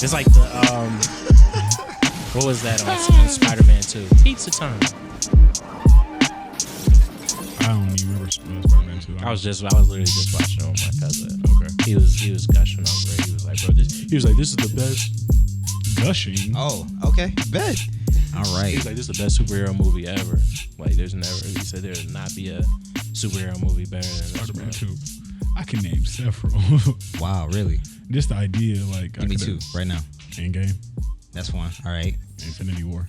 It's like the what was that on Spider-Man 2? Pizza time. I don't even remember Spider-Man 2. I was literally just watching it with my cousin. Okay. He was gushing over it. He was like, bro, this is the best. Gushing. Oh, okay. Bet. All right. He was like, this is the best superhero movie ever. Like, he said there would not be a superhero movie better than this. Spider-Man 2. I can name several. Wow, really? Just the idea, like. Give me two right now. Endgame. That's one. All right. Infinity War.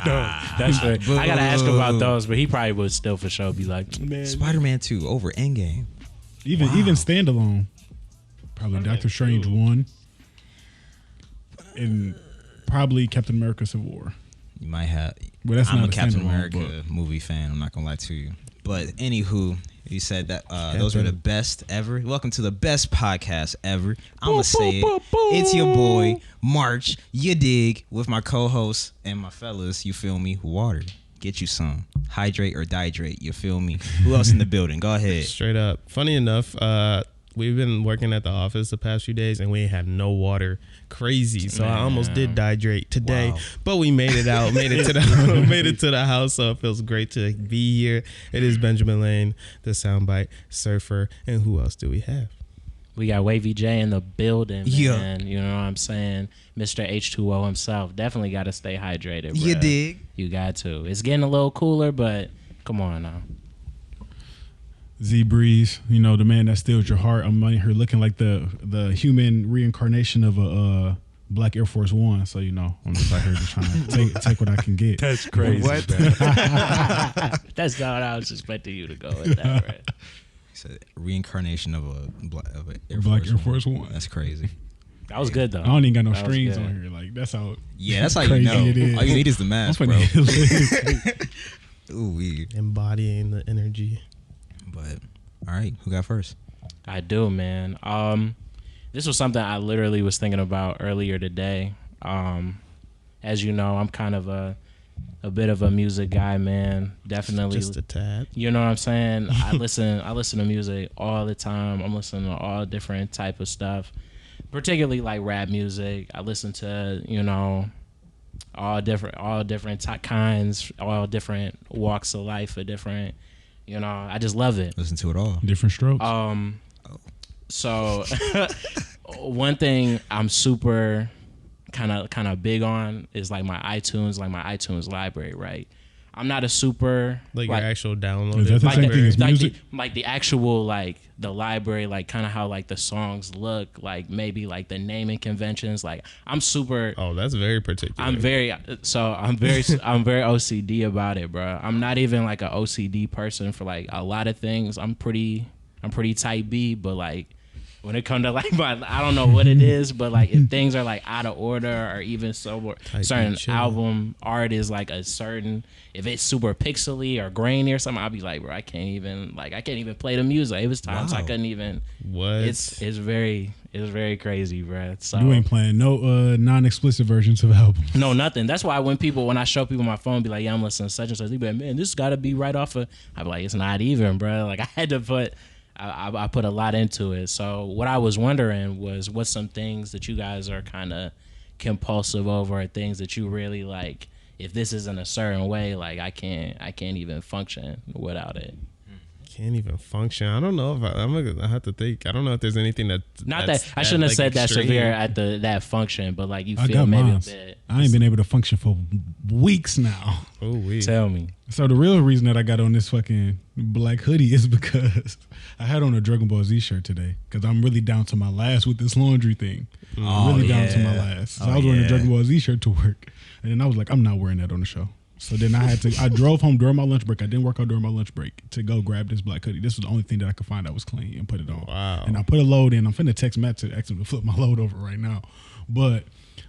That's right. I gotta ask him about those, but he probably would still for sure be like, man. Spider-Man 2 over Endgame. Even standalone. Probably Doctor Strange 1. And probably Captain America Civil War. You might have. Well, that's I'm not a Captain standalone, America movie fan. I'm not gonna lie to you. But anywho, you said that those were the best ever. Welcome to the best podcast ever. I'm gonna say it. It's your boy March. You dig, with my co-host and my fellas. You feel me? Water. Get you some. Hydrate or dihydrate. You feel me? Who else in the building? Go ahead. Straight up. Funny enough, we've been working at the office the past few days and we had no water. Crazy. So I almost did dehydrate today, but we made it out. Made it to the house. So it feels great to be here. It is Benjamin Lane, the soundbite surfer, and who else do we have? We got Wavy J in the building, man. Yeah. You know what I'm saying? Mr. H2O himself. Definitely got to stay hydrated, bro. You dig? You got to. It's getting a little cooler, but come on now. Z Breeze, the man that steals your heart. I'm out here looking like the human reincarnation of a black Air Force One. So I'm just out here just trying to take what I can get. That's crazy. What? That's not what I was expecting you to go with that, right? It's a reincarnation of a Black Air Force One. That's crazy. That was good though. I don't even got no That was strings good. on here. Like that's how. Yeah, that's how you crazy know. it is. All you need is the mask, I'm bro. finna- Ooh, wee. Embodying the energy. But all right, who got first? I do, man. This was something I literally was thinking about earlier today. As you know, I'm kind of a bit of a music guy, man. Definitely. Just a tad. You know what I'm saying? I listen to music all the time. I'm listening to all different type of stuff, particularly like rap music. I listen to, all different kinds, all different walks of life, a different, I just love it. Listen to it all. Different strokes. So one thing I'm super kind of big on is like my iTunes library, right? I'm not a super Like your actual download. Is that the like same thing as music? the actual like the library, like kind of how like the songs look, like maybe like the naming conventions. Like I'm super. Oh, that's very particular. I'm very OCD about it, bro. I'm not even like an OCD person for like a lot of things. I'm pretty type B, but like when it comes to like I don't know what it is, but like if things are like out of order or even certain album art is like if it's super pixely or grainy or something, I'll be like, bro, I can't even play the music. It was times I couldn't even. What? It's very crazy, bro. So You ain't playing no non-explicit versions of albums. no, nothing. That's why when I show people my phone, be like, yeah, I'm listening to such and such. They be like, man, this got to be right off of. I be like, it's not even, bro. Like I had to put. I put a lot into it. So what I was wondering was what's some things that you guys are kind of compulsive over, or things that you really like. If this isn't a certain way, like I can't even function without it. Can't even function. I don't know if I'm gonna have to think. I don't know if there's anything that. I shouldn't have said extreme. that severe at that function, but like you I feel got maybe mine. a bit. I ain't been able to function for weeks now. Oh, wait. Tell me. So the real reason that I got on this fucking black hoodie is because I had on a Dragon Ball Z shirt today because I'm really down to my last with this laundry thing. I'm really down to my last. So I was wearing a Dragon Ball Z shirt to work, and then I was like, I'm not wearing that on the show. So then I drove home during my lunch break. I didn't work out during my lunch break to go grab this black hoodie. This was the only thing that I could find that was clean and put it on. Wow. And I put a load in. I'm finna text Matt to ask him to flip my load over right now. But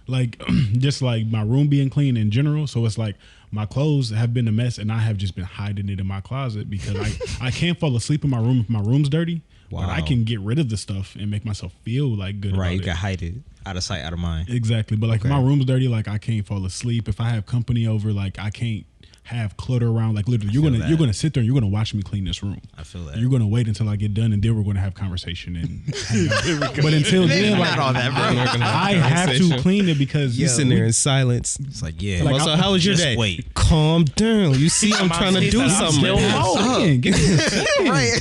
like just like my room being clean in general. So it's like my clothes have been a mess and I have just been hiding it in my closet because I can't fall asleep in my room if my room's dirty. Wow. But I can get rid of the stuff and make myself feel like good. Right, about you it. can hide it. Out of sight, out of mind. Exactly. But like if my room's dirty, like I can't fall asleep. If I have company over, like I can't have clutter around. Like literally, you're gonna sit there and you're gonna watch me clean this room. I feel that. You're gonna wait until I get done, and then we're gonna have conversation. And but until then, like, all that, bro. I have to clean it because You sitting there in silence. It's like, yeah. Like, So how was your just day? wait. Calm down. You see, I'm trying to do something. Right.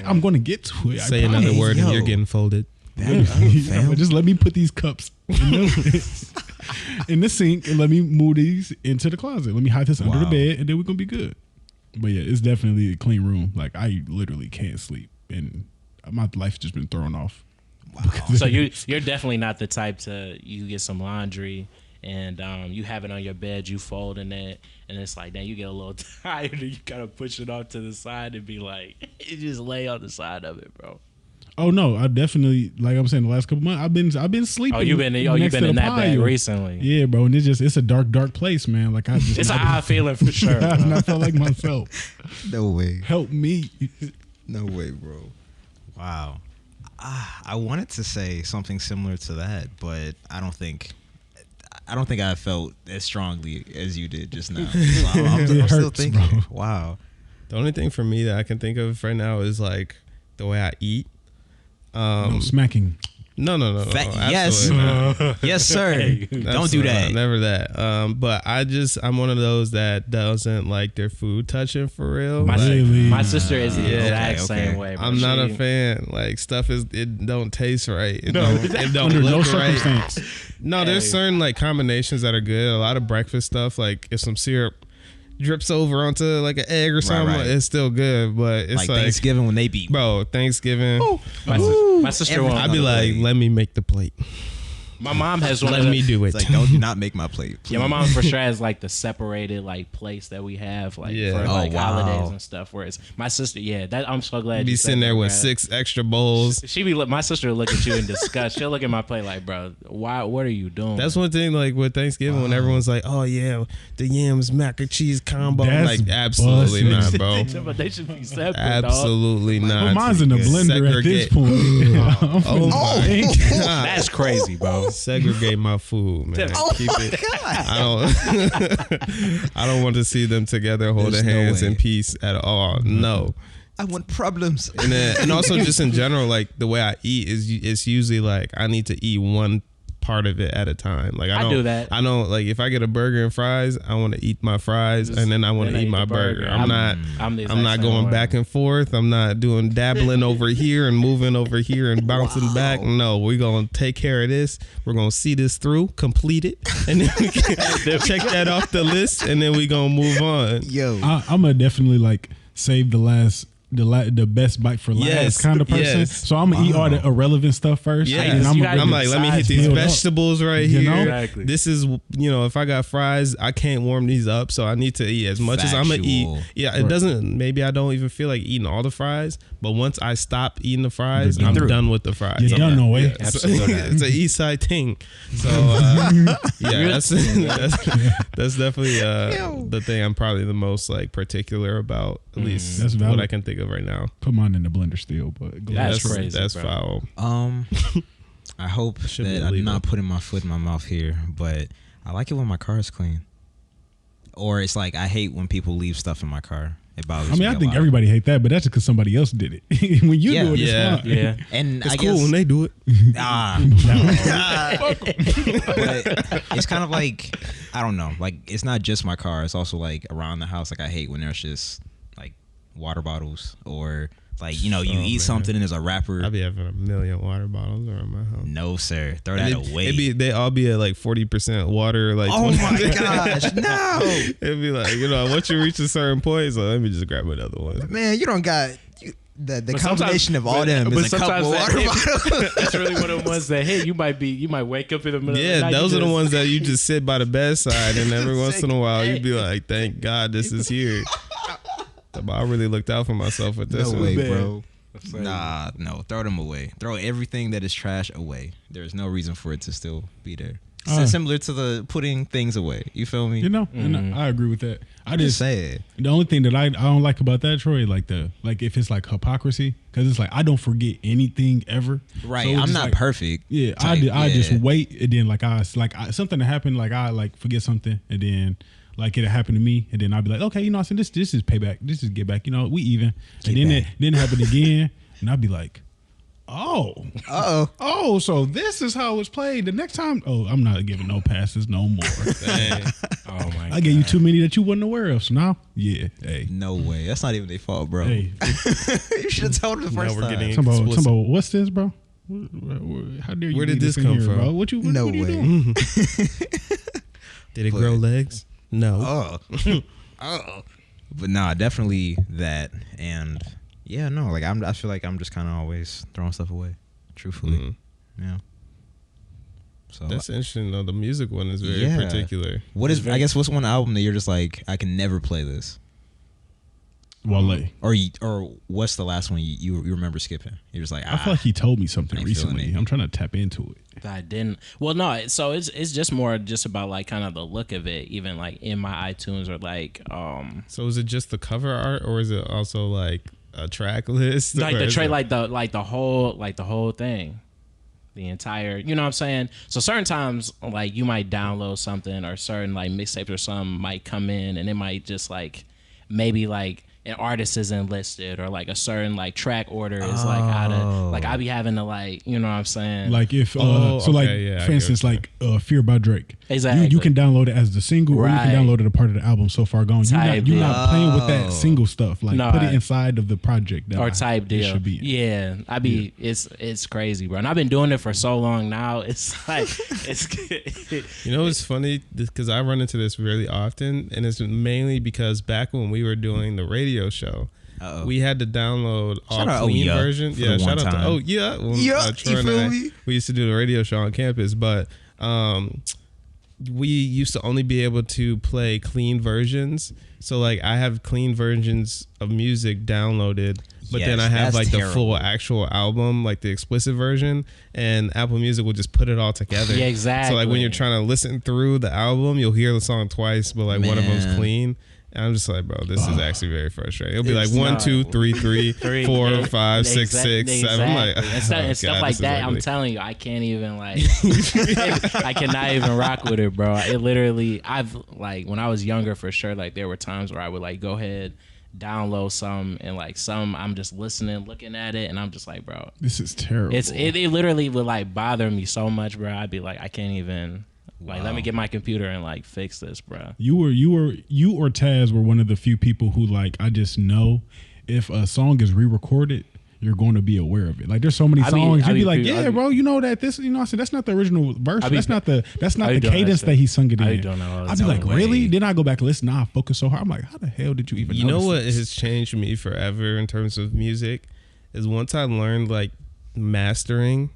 I'm gonna get to it. Say another word and you're getting folded. Just let me put these cups in the sink and let me move these into the closet. Let me hide this under the bed, and then we're gonna be good. But yeah, it's definitely a clean room. Like I literally can't sleep, and my life's just been thrown off. Wow. So you're definitely not the type to you get some laundry and you have it on your bed, you fold in it, and it's like then you get a little tired and you gotta push it off to the side and be like, you just lay on the side of it, bro. Oh no, I definitely, like I'm saying, the last couple months I've been sleeping. You've been in that bed recently. Yeah, bro, and it's a dark place, man. Like it's an odd feeling for sure. I not felt like myself. No way. Help me. No way, bro. Wow. I wanted to say something similar to that, but I don't think I felt as strongly as you did just now. So I'm still thinking. Bro. Wow. The only thing for me that I can think of right now is like the way I eat. No smacking. No. Yes. Yes, sir. Don't do that. Never that. But I'm one of those that doesn't like their food touching for real. My sister is the exact same way. Bro. I'm not a fan. Like stuff it don't taste right. It don't look right. No, there's certain like combinations that are good. A lot of breakfast stuff, like if some syrup drips over onto like an egg or something, right. It's still good, but it's like Thanksgiving when they beat. Bro, Thanksgiving. My sister won't. I'd be like, let me make the plate. My mom has one. Let me do it. It's like, do not make my plate. Please. Yeah, my mom for sure has like the separated like place that we have like for like holidays and stuff. Whereas my sister, that I'm so glad. Be sitting there with 6 extra bowls. My sister would look at you in disgust. She'll look at my plate like, bro, why? What are you doing? That's one thing. Like with Thanksgiving, when everyone's like, oh yeah, the yams mac and cheese combo. I'm like, absolutely not, bro. They should be separate. Absolutely not. Well, mine's in the blender at this point. Oh my god, that's crazy, bro. Segregate my food, man. Keep it. I don't want to see them together holding hands in peace at all. No. I want problems. And also just in general, like the way I eat is it's usually like I need to eat one part of it at a time. Like I do that. I don't like if I get a burger and fries, I want to eat my fries and then I want to eat my burger. I'm not going back and forth. I'm not doing dabbling over here and moving over here and bouncing back. No, we're gonna take care of this. We're gonna see this through, complete it, and then we can check that off the list, and then we gonna move on. Yo, I'm gonna definitely like save the best bite for last kind of person. So I'm gonna eat all the irrelevant stuff first. Yeah, and I'm like, let me hit these vegetables right here. Exactly. This is, if I got fries, I can't warm these up, so I need to eat as much as I'm gonna eat. Yeah, it doesn't. Maybe I don't even feel like eating all the fries, but once I stop eating the fries, I'm done with the fries. You're done, no way. Absolutely, it's an East Side thing. So that's definitely the thing I'm probably the most like particular about. At least that's what I can think of right now. Put mine in the blender still, but that's crazy. That's bro. foul. I hope that I'm not putting my foot in my mouth here, but I like it when my car is clean. Or it's like I hate when people leave stuff in my car. It bothers me. I think everybody hate that, but that's just because somebody else did it. When you do it, it's fine. Yeah, and it's I cool guess, when they do it. But it's kind of like I don't know. Like it's not just my car. It's also like around the house. Like I hate when there's just like water bottles or like you eat something and there's a wrapper. I be having a million water bottles around my house. No sir, throw that away. They all be at like 40% water. Like oh my gosh, no! It'd be like once you reach a certain point, so let me just grab another one. Man, you don't got. The combination of all them is a couple of water bottles. That's really one of the ones that hit. You might wake up in the middle of the night. Yeah, those are the ones that you just sit by the bedside and every once in a while you'd be like, thank God this is here. I really looked out for myself with this one. No way, bro. Nah, no. Throw them away. Throw everything that is trash away. There's no reason for it to still be there. Similar to the putting things away. You feel me? And I agree with that. I just say the only thing that I don't like about that, Troy, like if it's like hypocrisy, because it's like I don't forget anything ever. Right, so I'm not like, perfect. Yeah, I just wait, and then something that happened, like I like forget something, and then Like it'll happen to me, and then I'll be like, okay, I said this is payback. This is get back. We even. Get and then back. it happen again, and I'll be like, oh, so this is how it's played. The next time, I'm not giving no passes no more. Dang. Oh my! I gave you too many that you wasn't aware of. So now, hey, No way. That's not even their fault, bro. hey, You should have told them the Now first we're time. getting- talking Explicit. about what's this, bro? How dare you? Where did leave this in come here, from? bro? What you No what are you way. doing? Did it But- grow legs? No. Oh. But nah, definitely that. And yeah, no, like I feel like I'm just kind of always throwing stuff away. Truthfully. Mhm. Yeah. So That's interesting though. The music one is very Yeah. particular. what's one album that you're just like, I can never play this? Wale. Or what's the last one you remember skipping? You're just like, I feel like he told me something I ain't feeling recently. it. I'm trying to tap into it. I didn't. Well, no. So it's just more just about like kind of the look of it. Even like in my iTunes or like So is it just the cover art, or is it also like a track list? like or the is tray, it- like the whole thing, the entire. You know what I'm saying? So certain times like you might download something or certain like mixtapes or something might come in and it might just like maybe like an artist isn't listed or like a certain like track order is like out of like I be having to like you know what I'm saying Like if Oh, so, like okay, yeah, I for get instance, what like "Fear" by Drake. Exactly. You can download it as the single, or you Right. can download it a part of the album so far gone. Type You're not playing with Oh. that single stuff. Like No, put it inside of the project that or type it deal. should be. Yeah, I be it's crazy, bro. And I've been doing it for so long now. It's like it's You know, it's funny because I run into this really often, and it's mainly because back when we were doing the radio show, Uh-oh. we had to download all Shout out clean yeah version. for Yeah, the shout one out to time. when, Yeah, Troy you and feel I, me? we used to do the radio show on campus, but we used to only be able to play clean versions. So like I have clean versions of music downloaded, but then Yes, I have that's like the full terrible. actual album, like the explicit version, and Apple Music will just put it all together. Yeah, exactly. So like when you're trying to listen through the album, you'll hear the song twice, but like one of them's Man. clean. And I'm just like, bro, this is actually very frustrating. It'll be like It's 1, not. 2, 3, 3, 4, 5, 6, Exactly. 6, 7. I'm like, and stuff, oh, and stuff God, like this is that. I'm ugly. telling you, I can't even like, I cannot even rock with it, bro. It literally, I've like when I was younger, for sure. Like there were times where I would like go ahead, download some, and like some I'm just listening, looking at it, and I'm just like, bro, This is terrible. it literally would like bother me so much, bro. I'd be like, I can't even. Like, let me get my computer and like fix this, bro. You or Taz were one of the few people who like I just know if a song is re-recorded, you're going to be aware of it. Like there's so many songs you'd be like, yeah, bro, you know that this, I said that's not the original verse. That's not the cadence that he sung it in. I be doing that all the I'd be like, time. really? Then I go back and listen. Nah, I focus so hard. I'm like, how the hell did you even? You know notice what this? has changed me forever in terms of music is once I learned like mastering,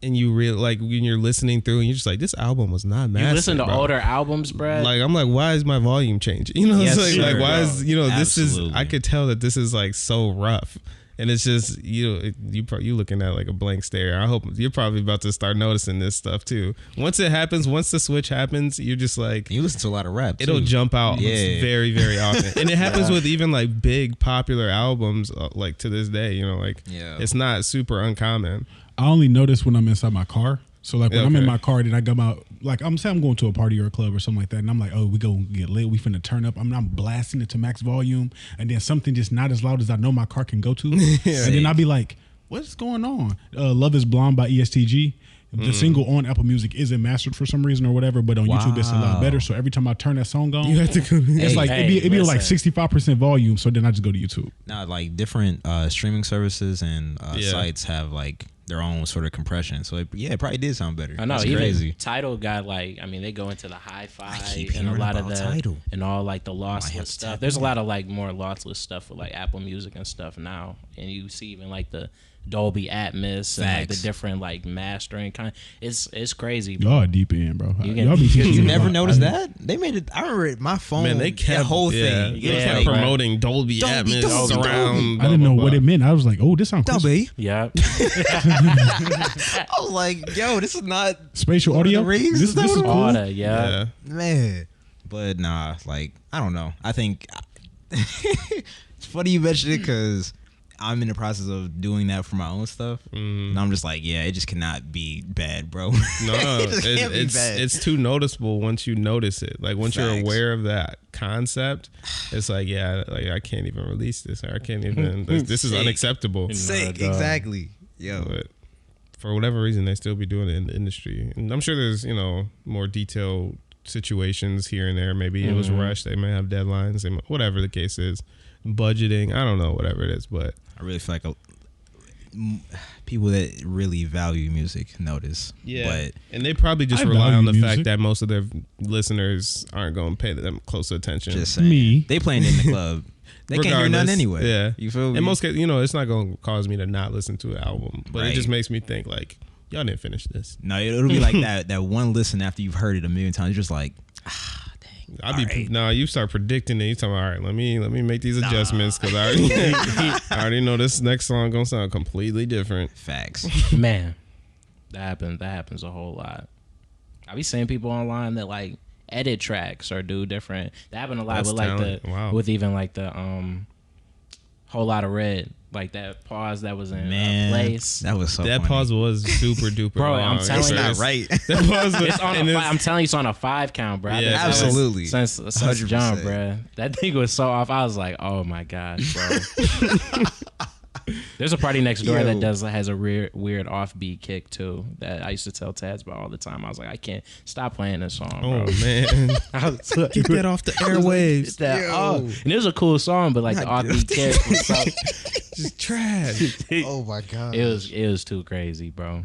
and you really like when you're listening through and you're just like, this album was not mastered. You listen to bro. older albums, bro. Like I'm like, why is my volume changing? You know, Yes, it's like sir. why is this is? Absolutely. I could tell that this is like so rough, and it's just you looking at like a blank stare. I hope you're probably about to start noticing this stuff too. Once it happens, once the switch happens, you're just like, You listen to a lot of rap. it'll too. jump out Yeah. very, very often. And it happens with even like big popular albums, like to this day, like Yeah. it's not super uncommon. I only notice when I'm inside my car. So like when I'm in Okay. my car, then I come out like I'm going to a party or a club or something like that, and I'm like, oh, we go get lit. We finna turn up. I'm blasting it to max volume, and then something just not as loud as I know my car can go to, and then I'll be like, what's going on? Love Is Blonde by ESTG. The single on Apple Music isn't mastered for some reason or whatever, but on YouTube it's a lot better. So every time I turn that song on, You have to go. it's like it'd be like listen. 65% volume. So then I just go to YouTube. Now, like different streaming services and Yeah. sites have like their own sort of compression. So it probably did sound better. I know, That's even crazy. Tidal got like, I mean, they go into the hi-fi keep and a hearing lot of about the Tidal. and all like the have lossless to stuff. tap There's a in. lot of like more lossless stuff with like Apple Music and stuff now, and you see even like the Dolby Atmos and like the Facts. different like mastering kind. It's crazy. Y'all are deep in, bro. You can- Y'all be teaching You me never about- noticed I- that? They made it. I remember it, my phone. Man, they that kept whole yeah, thing. They Yeah, kept bro. promoting Dolby Dolby, Atmos, Dolby, surround. I didn't know what it meant. I was like, oh, this sounds cool. Dolby. Yeah. I was like, yo, this is not Spatial Lord of audio. the Rings? This Is that is what it cool. All that, yeah. man. But nah, like I don't know. I think it's funny you mentioned it because I'm in the process of doing that for my own stuff, and I'm just like, yeah, it just cannot be bad, bro. No, it's too noticeable once you notice it. Like once you're Facts. aware of that concept, it's like, yeah, like I can't even release this, or I can't even. This is unacceptable. Sick, exactly. Yo, but for whatever reason, they still be doing it in the industry, and I'm sure there's more detailed situations here and there. Maybe it was rushed. They may have deadlines. Whatever the case is, budgeting. I don't know. Whatever it is, but I really feel like people that really value music notice. Yeah, but and they probably just I rely on the value fact music. that most of their listeners aren't going to pay them close attention. just saying, Me. they playing in the club. They can't hear none Regardless, anyway. Yeah, You feel me? in most cases, it's not going to cause me to not listen to an album, but it Right. just makes me think like, y'all didn't finish this. No, it'll be like that one listen after you've heard it a million times. You're just like, dang. You start predicting it. You talking, all right, let me make these adjustments because I already know this next song gonna sound completely different. Facts. Man, that happens a whole lot. I be seeing people online that like edit tracks or do different. That happened a lot That's with like talent. Wow. with even like the Whole Lot of Red, like that pause that was in Man, place. that was so That funny. pause was super duper Bro, long. I'm telling It's you. not right. That pause was, It's on and I'm telling you, it's on a 5 count, bro. I've been Yeah, telling you absolutely. Since 100%. John, bro. That thing was so off. I was like, oh my gosh, bro. There's a party next door that has a weird offbeat kick too. That I used to tell Tads about all the time. I was like, I can't stop playing this song, bro. oh man, get that off the airwaves. And it was a cool song, but like the offbeat kick was so, Just trash. Oh my god. it was too crazy, bro.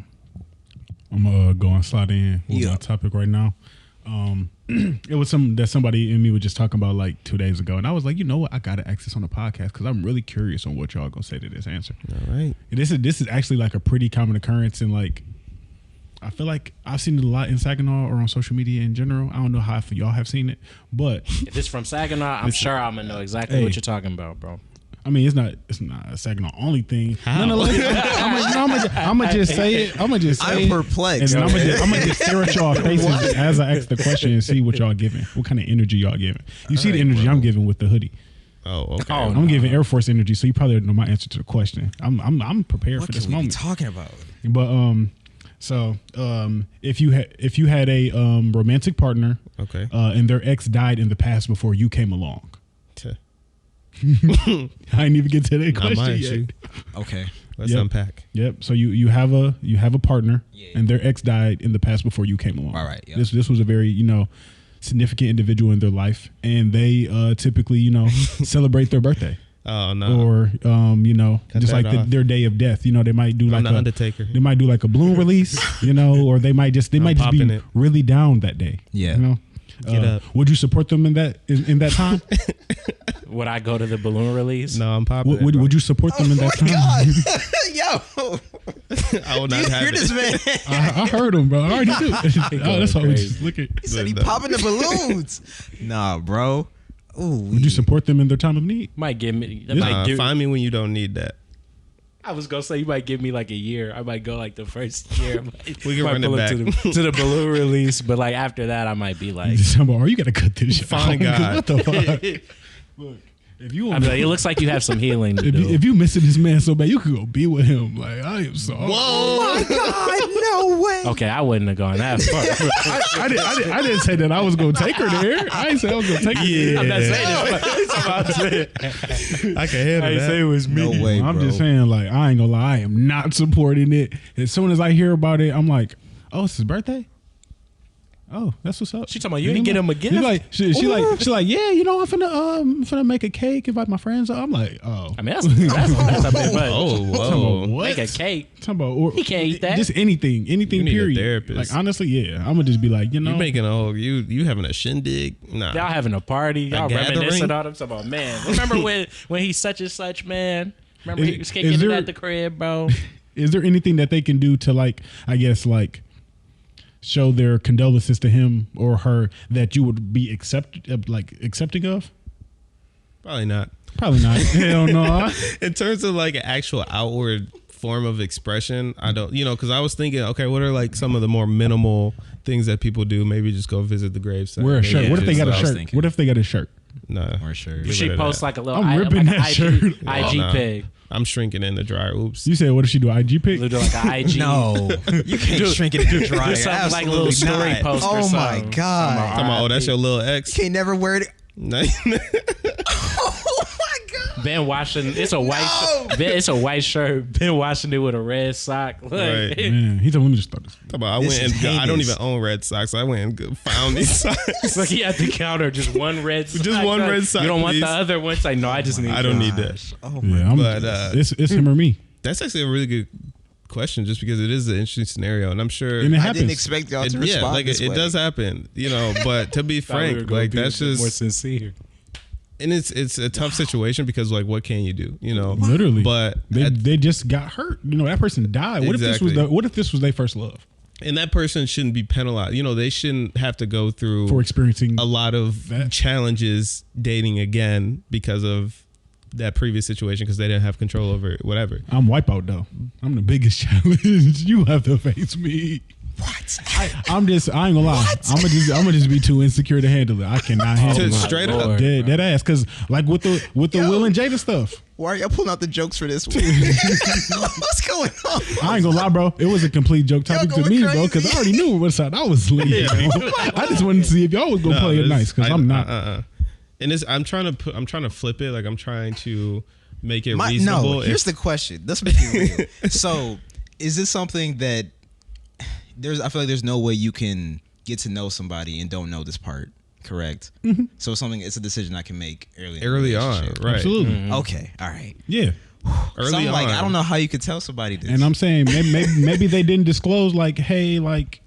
I'm gonna go and slide in with Yeah. my topic right now. It was something that somebody in me was just talking about like 2 days ago, and I was like, you know what, I gotta ask this on the podcast because I'm really curious on what y'all gonna say to this answer. All right. And this is actually like a pretty common occurrence, and like I feel like I've seen it a lot in Saginaw or on social media in general. I don't know how if y'all have seen it, but If it's from Saginaw, I'm sure I'm gonna know exactly Hey. what you're talking about, bro. I mean, it's not a Saginaw only thing. How? No, I'm gonna just say it. I'm gonna just say I'm it. perplexed. And then I'm gonna just stare at y'all faces as I ask the question and see what y'all giving. What kind of energy y'all giving? You see the energy I'm giving with the hoodie. Oh, okay. Oh, I'm giving Air Force energy, so you probably know my answer to the question. I'm prepared What for this can we be moment. talking about? But if you had a romantic partner, Okay. and their ex died in the past before you came along. T- I didn't even get to that Not my question issue. yet. Okay. Let's Yep. unpack. Yep. So you have a partner, Yeah. and their ex died in the past before you came along. All right, yep. This was a very significant individual in their life, and they typically celebrate their birthday Oh no. or just that like off. their day of death. They might do I'm like the Undertaker. they might do like a balloon release, or they might just be popping it. really down that day. Yeah. Get up. Would you support them in that time? Would I go to the balloon release? No, I'm popping. it, bro. Would you support them in that time? Yo. I will not have Hear it. this man. I heard him, bro. I already do. That's why we crazy. just look at. He said he No. popping the balloons. Nah, bro. Ooh. Would you support them in their time of need? Might give me. Find me when you don't need that. I was gonna say you might give me like a year. I might go like the first year. We can might run it pull back. to the balloon release, but like after that, I might be like, Or you gotta cut this shit. Fine, out. God. What the fuck? Look, if you I'm want, like, it looks like you have some healing to do. if you missing this man so bad, you could go be with him. Like I am sorry. Oh my God, no way. Okay, I wouldn't have gone that far. I didn't say that I was gonna take her there. I didn't say I was gonna take her there. I'm not saying this. I can handle that. it was me. No way, I'm bro. just saying, like, I ain't gonna lie, I am not supporting it. As soon as I hear about it, I'm like, oh, it's his birthday? Oh, that's what's up. She talking about you didn't get him a gift? She like, yeah, I'm finna make a cake, invite my friends. I'm like, oh. I mean, that's a bit much. Oh, whoa. What? Make a cake. Talking about, or, He can't eat that. Just anything You need a period. therapist. Like, honestly, yeah. I'm gonna just be like, You making a whole you having a shindig? Nah. Y'all having a party. Y'all gathering? reminiscing on him. Talking about, man, remember when he's such and such, man? Remember he was Is kicking it there- at the crib, bro? is there anything that they can do to, like, I guess, like, show their condolences to him or her that you would be accepting of? Probably not. Probably not. Hell no. In terms of like an actual outward form of expression, I don't, because I was thinking, okay, what are like some of the more minimal things that people do? Maybe just go visit the gravesite. Wear a shirt. Yeah, What if they got a that's what I was shirt? thinking. What if they got a shirt? No. Or sure. Give She it to posts that. like a little I'm ripping like that shirt. IG Oh, no. pig. I'm shrinking in the dryer. Oops. You said, what if she do IG pic? Do like an IG. No, you can't shrink it in the dryer. Do something like a Absolutely little story not. post. Oh or my something. god! Talking about, oh, that's your little ex. You can't never wear it. No. Oh my god! Ben washing. It's a white. It's a white shirt. Ben washing it with a red sock. Look. Right. Man, he told me to start this. Talking about, This is I don't heinous. even own red socks. I went and found these socks. Like he at the counter, just one red sock. Just one Like, red sock, You don't want please. the other one? It's like, no, I just need I don't this. need that. Oh my Yeah, But it's him or me. that's actually a really good question, just because it is an interesting scenario, and I'm sure. And it I happens. didn't expect y'all to respond. Yeah, like this it way. does happen, But to be Thought we were frank, gonna like be a that's bit more just, sincere. and it's a tough situation because like what can you do, Literally. But They just got hurt. That person died. What Exactly. if this was their first love and that person shouldn't be penalized. They shouldn't have to go through for experiencing a lot of that. challenges dating again because of that previous situation, because they didn't have control over it, whatever. I'm wipeout though. I'm the biggest challenge. You have to face me. What? I ain't gonna lie. I'm gonna just be too insecure to handle it. I cannot handle it. Straight up. Lord. Dead ass. Cause like with the Yo. Will and Jada stuff, Why are y'all pulling out the jokes for this one? What's going on? I ain't gonna lie, bro. It was a complete joke topic to going me, bro. Cause crazy. I already knew what side I was leaning. I just wanted to see if y'all was gonna play it nice. Cause I'm not. And I'm trying to flip it. Like I'm trying to make it No, reasonable. here's the question. Let's make it real. So, is this something that I feel like there's no way you can get to know somebody and don't know this part, correct? Mm-hmm. So it's a decision I can make early in the early on, relationship. right? Absolutely. Okay, all right. Yeah. Early So I'm like, on. I don't know how you could tell somebody this. And I'm saying maybe they didn't disclose like, hey, like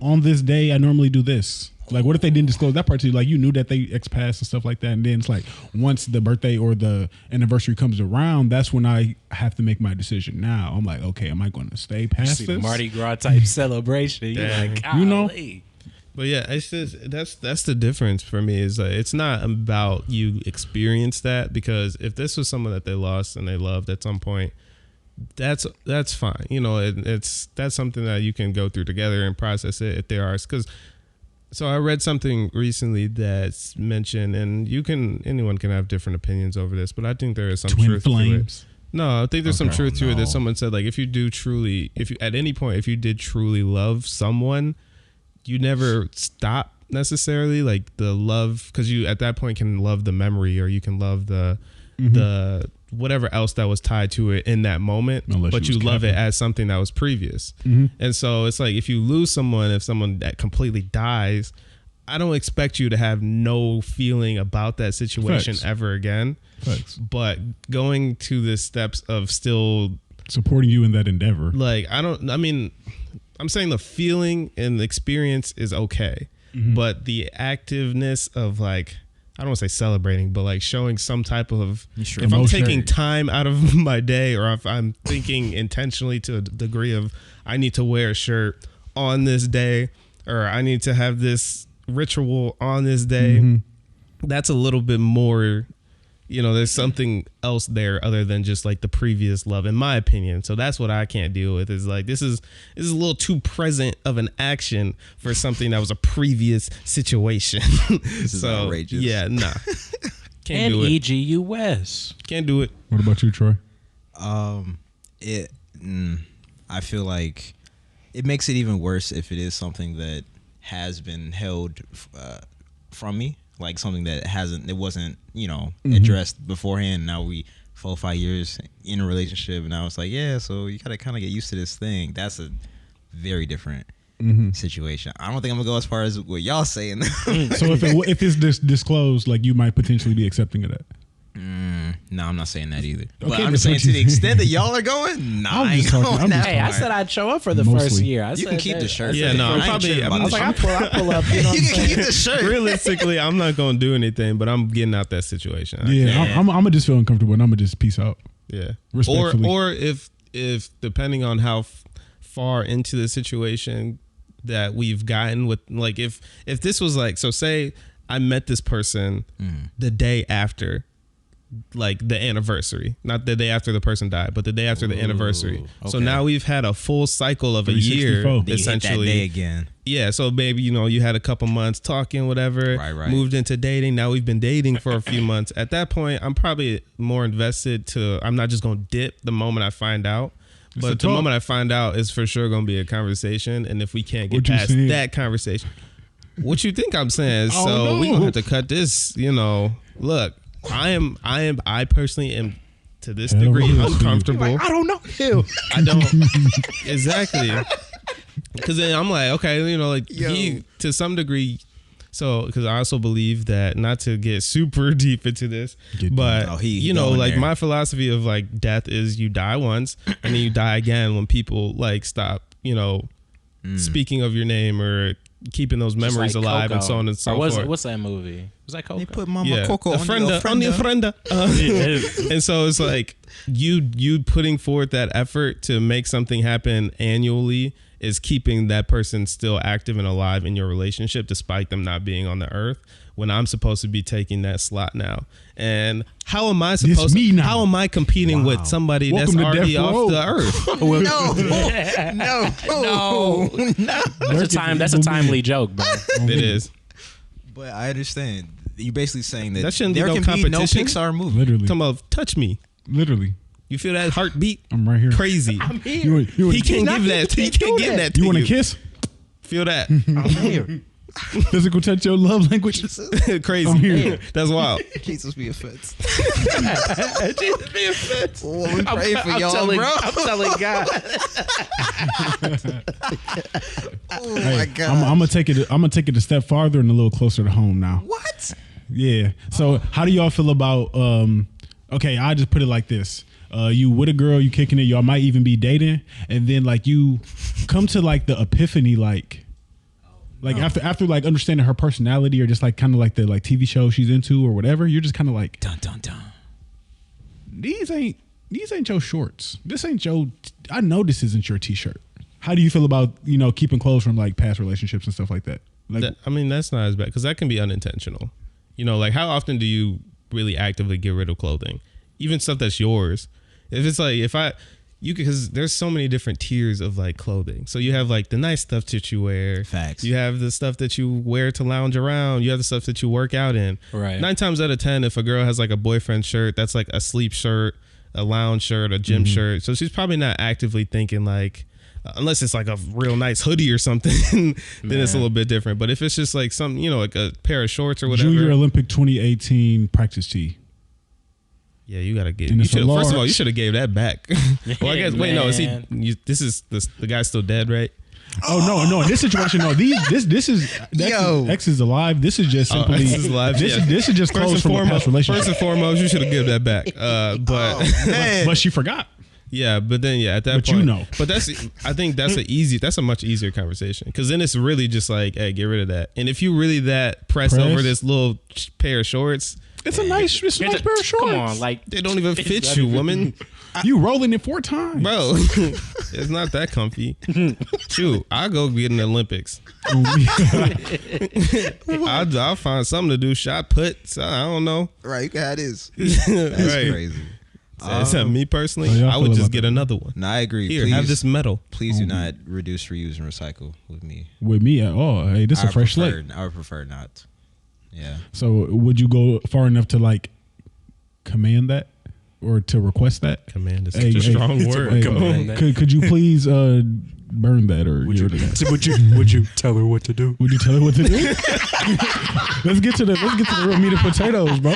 on this day I normally do this. Like, what if they didn't disclose that part to you? Like, you knew that they passed and stuff like that, and then it's like once the birthday or the anniversary comes around, that's when I have to make my decision. Now I'm like, okay, am I going to stay past See this? the Mardi Gras type celebration. You're Yeah. like, You know? golly. But yeah, it's just that's the difference for me. Is it's not about you experience that, because if this was someone that they lost and they loved at some point, that's fine. That's something that you can go through together and process it if there are. Because so I read something recently that's mentioned, and anyone can have different opinions over this, but I think there is some Twin truth flames. to it. No, I think there's some Okay. truth to it. No. That someone said, like, if you at any point, if you did truly love someone, you never stop necessarily, like the love, because you at that point can love the memory, or you can love the whatever else that was tied to it in that moment, Unless but you you was love it capping. as something that was previous. Mhm. And so it's like, if you lose someone, if someone that completely dies, I don't expect you to have no feeling about that situation Facts. ever again. Facts. But going to the steps of still, Supporting you in that endeavor. like, I'm saying the feeling and the experience is okay, but the activeness of, like, I don't want to say celebrating, but like showing some type of, Sure. if I'm Emotion. taking time out of my day, or if I'm thinking intentionally to a degree of, I need to wear a shirt on this day, or I need to have this ritual on this day, that's a little bit more, there's something else there other than just like the previous love, in my opinion. So that's what I can't deal with, is like, this is a little too present of an action for something that was a previous situation. This is outrageous. Yeah, nah. Can't And do it. EGUS. Can't do it. What about you, Troy? I feel like it makes it even worse if it is something that has been held from me, like something that wasn't addressed beforehand. Now we 4 or 5 years in a relationship, and I was like, yeah, so you gotta kind of get used to this thing. That's a very different situation. I don't think I'm gonna go as far as what y'all saying. So if it's disclosed, like, you might potentially be accepting of that. No, I'm not saying that either. But Okay, I'm just saying, that's to what the you- extent that y'all are going, nah, I'm I ain't just talking- going I'm that just Hey, I far. said I'd show up for the first Mostly. year. I You said can keep that. the shirt. Yeah, no, I'm I ain't probably- tripping about I'm the I was like, shirt. I pull up. You know what You I'm can saying? keep the shirt. Realistically, I'm not going to do anything, but I'm getting out that situation. Yeah, I'm gonna just feel uncomfortable, and I'm gonna just peace out. Yeah. Respectfully. Or if depending on how far into the situation that we've gotten with, like, if this was like, so say I met this person the day after, like, the anniversary, not the day after the person died, but the day after the anniversary. So okay. now we've had a full cycle of a year, 364. Then you hit that essentially. day again. Yeah, so maybe, you had a couple months talking, whatever, right. Moved into dating. Now we've been dating for a few months. At that point, I'm probably more invested I'm not just going to dip the moment I find out. But the moment I find out is for sure going to be a conversation. And if we can't get past that conversation, what you think I'm saying? So we're going to have to cut this, Look, I personally am to this degree uncomfortable. I don't know him. I don't. Exactly. Because then I'm like, okay, he, to some degree, so, because I also believe that, not to get super deep into this, but, my philosophy of, like, death is you die once, and then you die again when people, like, stop, speaking of your name or keeping those memories alive and so on and so forth. What's that movie? Was that Coco? They put Mama Coco on the ofrenda. And so it's like, you putting forth that effort to make something happen annually is keeping that person still active and alive in your relationship despite them not being on the earth, when I'm supposed to be taking that slot now. And how am I how am I competing with somebody that's already off the earth? No. That's a timely joke, bro. It is. But I understand. You're basically saying that shouldn't there be no can competition. be no Pixar movie. Literally. Come on, touch me. Literally. You feel that heartbeat? I'm right here. Crazy. I'm here. He can't give that. He can't give that to you. You want a kiss? Feel that. I'm here. Physical touch, your love language. Crazy. I'm here. That's wild. Jesus be offense. Jesus be offense. Well, we pray for y'all, bro. I'm telling God. Oh my God. I'm gonna take it a step farther and a little closer to home now. What? Yeah. So how do y'all feel about okay, I just put it like this. You with a girl, you kicking it, y'all might even be dating, and then like you come to like the epiphany after like understanding her personality or just like kind of like the like TV show she's into or whatever, you're just kind of like Dun dun dun. These ain't your shorts. This ain't your I know this isn't your t-shirt. How do you feel about, keeping clothes from like past relationships and stuff like that? Like that's not as bad because that can be unintentional. Like how often do you really actively get rid of clothing? Even stuff that's yours. If it's like because there's so many different tiers of like clothing. So you have like the nice stuff that you wear. Facts. You have the stuff that you wear to lounge around. You have the stuff that you work out in. Right. 9 times out of 10, if a girl has like a boyfriend shirt, that's like a sleep shirt, a lounge shirt, a gym shirt. So she's probably not actively thinking like, unless it's like a real nice hoodie or something, then it's a little bit different. But if it's just like some, like a pair of shorts or whatever. Junior Olympic 2018 practice tee. Yeah, you gotta get. First of all, you should have gave that back. Well, I guess. Wait, no. Is he? This is the guy's still dead, right? Oh no! In this situation, no. This is X is alive. This is just simply. X is alive. This is just close from a past relationship. First and foremost, you should have given that back. But she forgot. Yeah, but then at that point, but I think that's a much easier conversation because then it's really just like, hey, get rid of that. And if you really that press over this little pair of shorts. It's a nice pair of shorts. Come on, like they don't even fit you, woman. You rolling it 4 times, bro. It's not that comfy. Shoot, I'll go get in the Olympics. I'll find something to do. Shot put. I don't know. Right, you can have this. That's crazy. So me personally, I would just get another one. No, I agree. Here, have this metal. Please do not reduce, reuse, and recycle with me. With me at all. Hey, this is a fresh slate. I would prefer not. Yeah. So would you go far enough to like command that or to request that? Command is such a strong word. Could you please burn that or would you tell her what to do? Would you tell her what to do? Let's get to the real meat and potatoes, bro.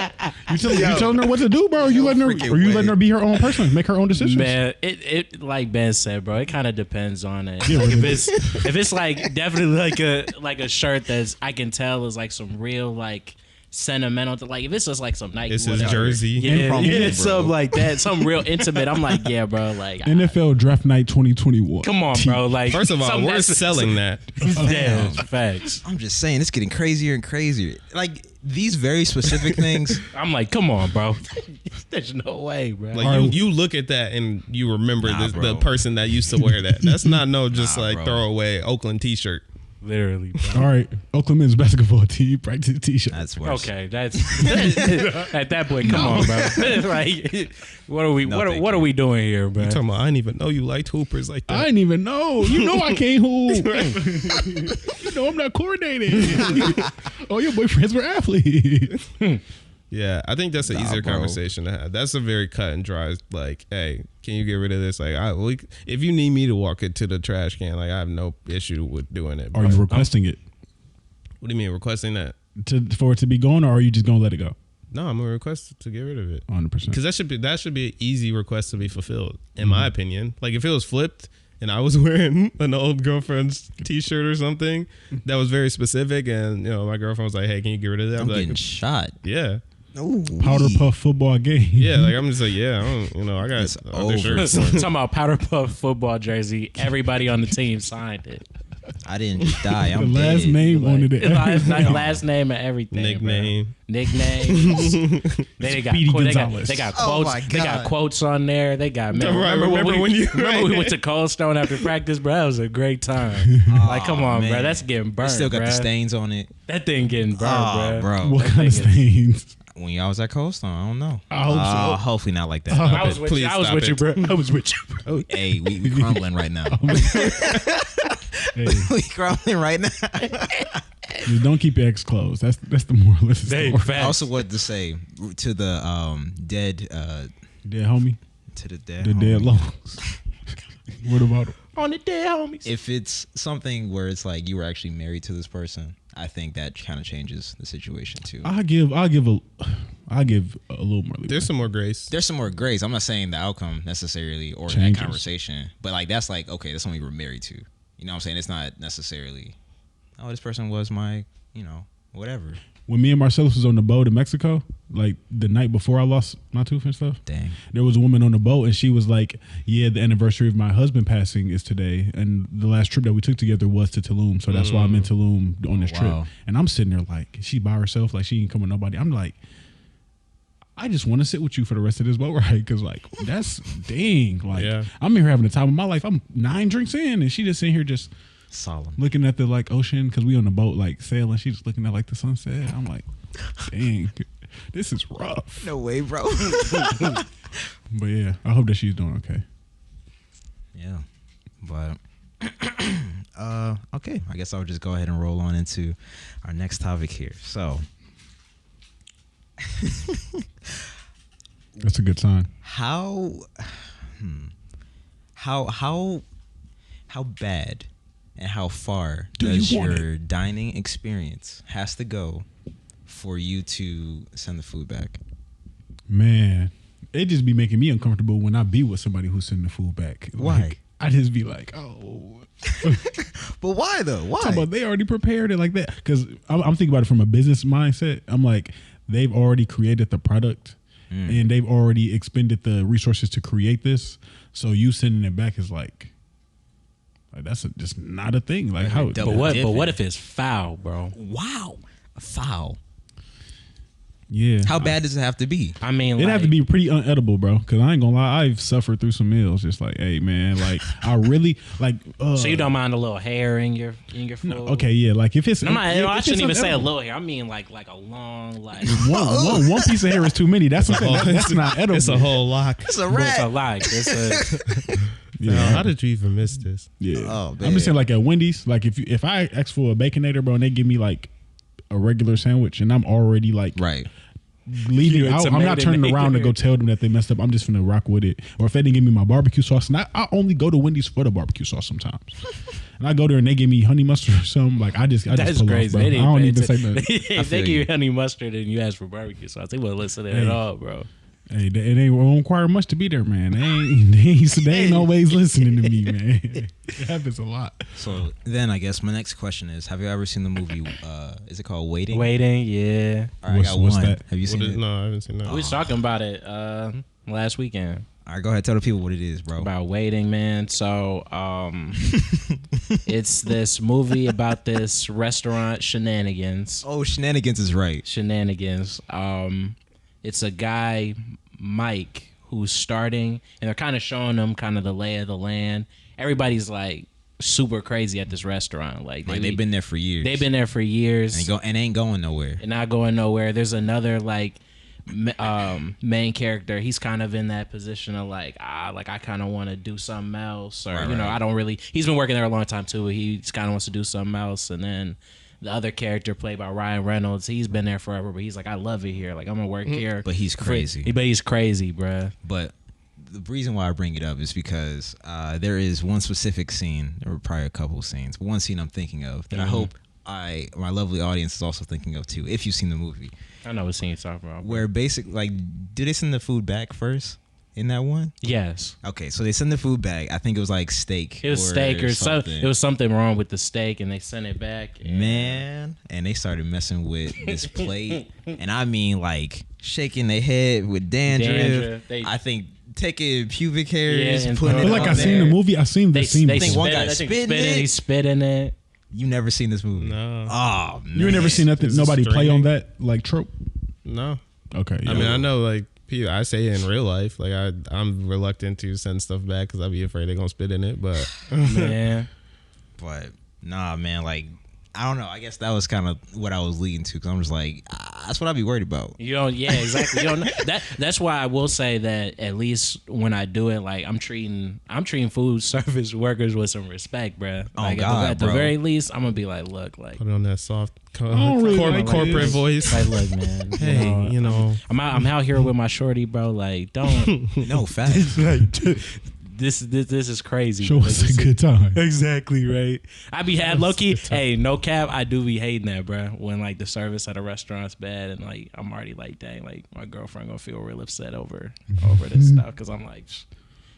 You telling her what to do, bro? Or you letting her be her own person, make her own decisions? Man, it like Ben said, bro. It kind of depends on it. Yeah, like if it's like definitely like a shirt that's I can tell is like some real like sentimental, like if it's just like some Nike, this is jersey, yeah, something like that, something real intimate. I'm like, yeah, bro, like NFL Draft Night 2021. Come on, bro. Like, first of all, we're selling that. Damn, facts. I'm just saying, it's getting crazier and crazier. Like these very specific things. I'm like, come on, bro. There's no way, bro. Like you look at that and you remember the person that used to wear that. That's not just throwaway Oakland T-shirt. Literally, bro. All right, Oakland men's basketball team practice t-shirt. That's worse. Okay, that's at that point. Come on, bro. Like, what are we? No, what are we doing here, bro? You talking about? I didn't even know you liked hoopers like that. I didn't even know. You know I can't hoop. You know I'm not coordinated. Oh, your boyfriends were athletes. Yeah, I think that's an easier bro. conversation to have. That's a very cut and dry. Like, hey, can you get rid of this? Like, if you need me to walk it to the trash can, like, I have no issue with doing it. Are you requesting it What do you mean requesting that? for it to be gone, or are you just gonna let it go? No, I'm gonna request to get rid of it 100%. because that should be an easy request to be fulfilled, in my opinion. Like, if it was flipped and I was wearing an old girlfriend's T-shirt or something that was very specific, and my girlfriend was like, "Hey, can you get rid of that?" I'm like, getting shot. yeah. Ooh, Powder puff football game. Yeah, like I'm just like, yeah, I got It's other over. shirts. Talking about powder puff football jersey. Everybody on the team signed it. I didn't die. The I'm last dead. name on it. Last name and everything. Nickname. Bro. Nicknames. they got Speedy quotes. Gonzalez. They got Oh quotes. my They got God. quotes on there. They got. Remember when you- remember we went to Cold Stone after practice, bro? That was a great time. Like, come on, bro. man. That's getting burned. It still got bro. the stains on it. That thing getting burned, Oh, bro. bro. What That kind of thing is- stains? When y'all was at Cold Stone, I don't know. I hope so. Hopefully not like that. I was with Please you. I was stop with you, it. bro. I was with you, bro. Hey, we crumbling right now. Hey, We crumbling right now. just don't keep your ex close. That's the moral of the Hey, story. I facts. also wanted to say to the dead Dead homie. to the dead The homie, dead lungs. What about him? On the dead homies. if it's something where it's like you were actually married to this person, I think that kind of changes the situation too. I'll give a little more leeway. There's some more grace. There's some more grace. I'm not saying the outcome necessarily or Changes. that conversation, but like that's like okay, that's something we were married to. You know what I'm saying? It's not necessarily, oh, this person was my, whatever. When me and Marcellus was on the boat in Mexico, like the night before I lost my tooth and stuff, Dang. there was a woman on the boat and she was like, yeah, the anniversary of my husband passing is today. And the last trip that we took together was to Tulum. So that's why I'm in Tulum on this trip. Wow. And I'm sitting there like, she by herself, like she ain't coming with nobody. I'm like, I just want to sit with you for the rest of this boat ride. Cause like, that's dang. Like Yeah. I'm in here having the time of my life. I'm 9 drinks in and she just sitting here just Solemn. looking at the like ocean. Cause we on the boat like sailing. She's just looking at like the sunset. I'm like, dang, this is rough. No way, bro. But yeah, I hope that she's doing okay. Yeah. But okay, I guess I'll just go ahead and roll on into our next topic here. So, That's a good sign. how bad and how far Do does you want your dining experience has to go for you to send the food back? Man, it just be making me uncomfortable when I be with somebody who's sending the food back. Why? Like, I just be like, oh. But why though? Why? Talking about they already prepared it like that. Because I'm thinking about it from a business mindset. I'm like, they've already created the product and they've already expended the resources to create this. So you sending it back is like that's just not a thing. Like how? Double But dipping. what if it's foul, bro? Wow, foul. Yeah. How bad does it have to be? I mean, It'd like, have to be pretty unedible, bro. Because I ain't gonna lie, I've suffered through some meals. Just like, hey, man, like I really like. So you don't mind a little hair in your food? Okay, yeah, like if it's. I'm not, if I it's shouldn't even say a unedible. little hair. I mean like a long, like One piece of hair is too many. That's what I'm saying. That's not edible. It's a whole lock. It's a it's a rat. like it's a Yeah. Now, how did you even miss this? Yeah. Oh, I'm man. just saying, like at Wendy's, like if I ask for a Baconator, bro, and they give me like a regular sandwich, and I'm already like Right. leaving You a out, I'm not tomato turning around to go tell them that they messed up. I'm just gonna rock with it. Or if they didn't give me my barbecue sauce, and I only go to Wendy's for the barbecue sauce sometimes. And I go there and they give me honey mustard or something. Like I just that's pull crazy. Off, bro. They I don't didn't even say pay nothing. attention. If they feel give you. you honey mustard and you ask for barbecue sauce, they wouldn't listen to it Hey. at all, bro. Hey, they won't require much to be there, man. They ain't always listening to me, man. It happens a lot. So then I guess my next question is, have you ever seen the movie, is it called Waiting? Waiting, yeah. All right, What's- I got what's one. that? Have you seen it? No, I haven't seen that. We was talking about it last weekend. All right, go ahead. Tell the people what it is, bro. About waiting, man. So it's this movie about this restaurant shenanigans. Oh, Shenanigans is right. Shenanigans. It's a guy, Mike, who's starting, and they're kind of showing him kind of the lay of the land. Everybody's like super crazy at this restaurant. Like they've been there for years. They've been there for years and ain't going nowhere. And not going nowhere. There's another like main character. He's kind of in that position of like I kind of want to do something else, or right, I don't really. He's been working there a long time too. He just kind of wants to do something else, and then. The other character played by Ryan Reynolds, he's been there forever, but he's like, I love it here. Like, I'm going to work here. But he's crazy. But he's crazy, bruh. But the reason why I bring it up is because there is one specific scene, or probably a couple scenes, but one scene I'm thinking of that I hope my lovely audience is also thinking of too, if you've seen the movie. I know what scene you're talking about. Where basically, like, do they send the food back first? In that one? Yes. Okay, so they send the food back. I think it was like steak. It was steak or something. It was something wrong with the steak, and they sent it back. Man, and they started messing with this plate, and I mean like shaking their head with dandruff. I think taking pubic hairs and putting it like on I seen the movie. I seen the scene. I think one guy spit in it. He spit in it. You never seen this movie? No. Oh man, you ain't never seen nothing. Nobody play on that like trope. No. Okay. Yeah. I mean, I know like. I say it in real life. Like I'm reluctant to send stuff back because I'd be afraid they're gonna spit in it. But man, but nah, man. Like I don't know. I guess that was kind of what I was leading to because I'm just like that's what I'd be worried about. You don't. Yeah, exactly. You don't know. That's why I will say that at least when I do it, like I'm treating food service workers with some respect, bruh. Like God, at the very least, I'm gonna be like, look, like put on that soft corporate voice. Like, look, man. Hey, I'm out here with my shorty, bro. Like, don't. No facts. Like, this is crazy. Show us a good time. Exactly right. I be had low key. Hey, no cap. I do be hating that, bro. When like the service at a restaurant's bad, and like I'm already like, dang, like my girlfriend gonna feel real upset over this stuff because I'm like.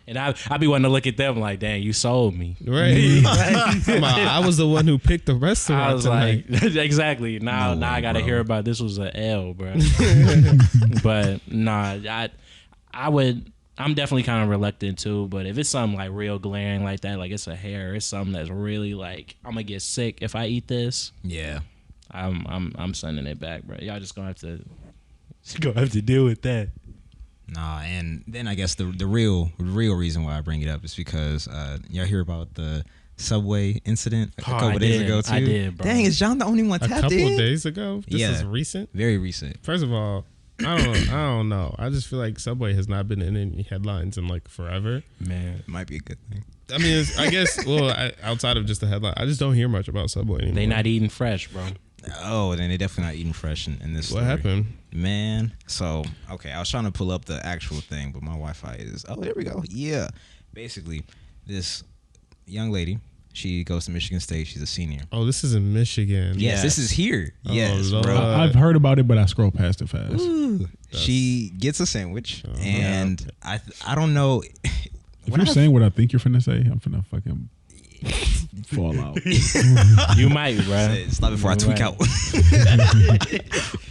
And I be wanting to look at them like, dang, you sold me. Right. I was the one who picked the restaurant. I was tonight. like, exactly. Now I got to hear about this was an L, bro. But nah, I'm definitely kind of reluctant too. But if it's something like real glaring like that, like it's a hair, it's something that's really like I'm gonna get sick if I eat this. Yeah, I'm sending it back, bro. Y'all just gonna have to deal with that. Nah, and then I guess the real reason why I bring it up is because y'all hear about the Subway incident a couple days ago too. I did, bro. Dang, is John the only one tapped in? A couple of days ago. This is recent. Very recent. First of all, I don't know. I just feel like Subway has not been in any headlines in like forever. Man, it might be a good thing. I mean, I guess. Well, outside of just the headline, I just don't hear much about Subway anymore. They not eating fresh, bro. Oh, then they definitely not eating fresh in this story. What happened? Man, so, okay, I was trying to pull up the actual thing, but my Wi-Fi is, oh, there we go. Yeah. Basically, this young lady, she goes to Michigan State. She's a senior. Oh, this is in Michigan. Yes, this is here. Oh, yes, Lord. bro. I've heard about it, but I scroll past it fast. Ooh. She gets a sandwich, and I don't know. If you're saying what I think you're finna say, I'm finna fucking fall out. You might, bro. Stop before I tweak out.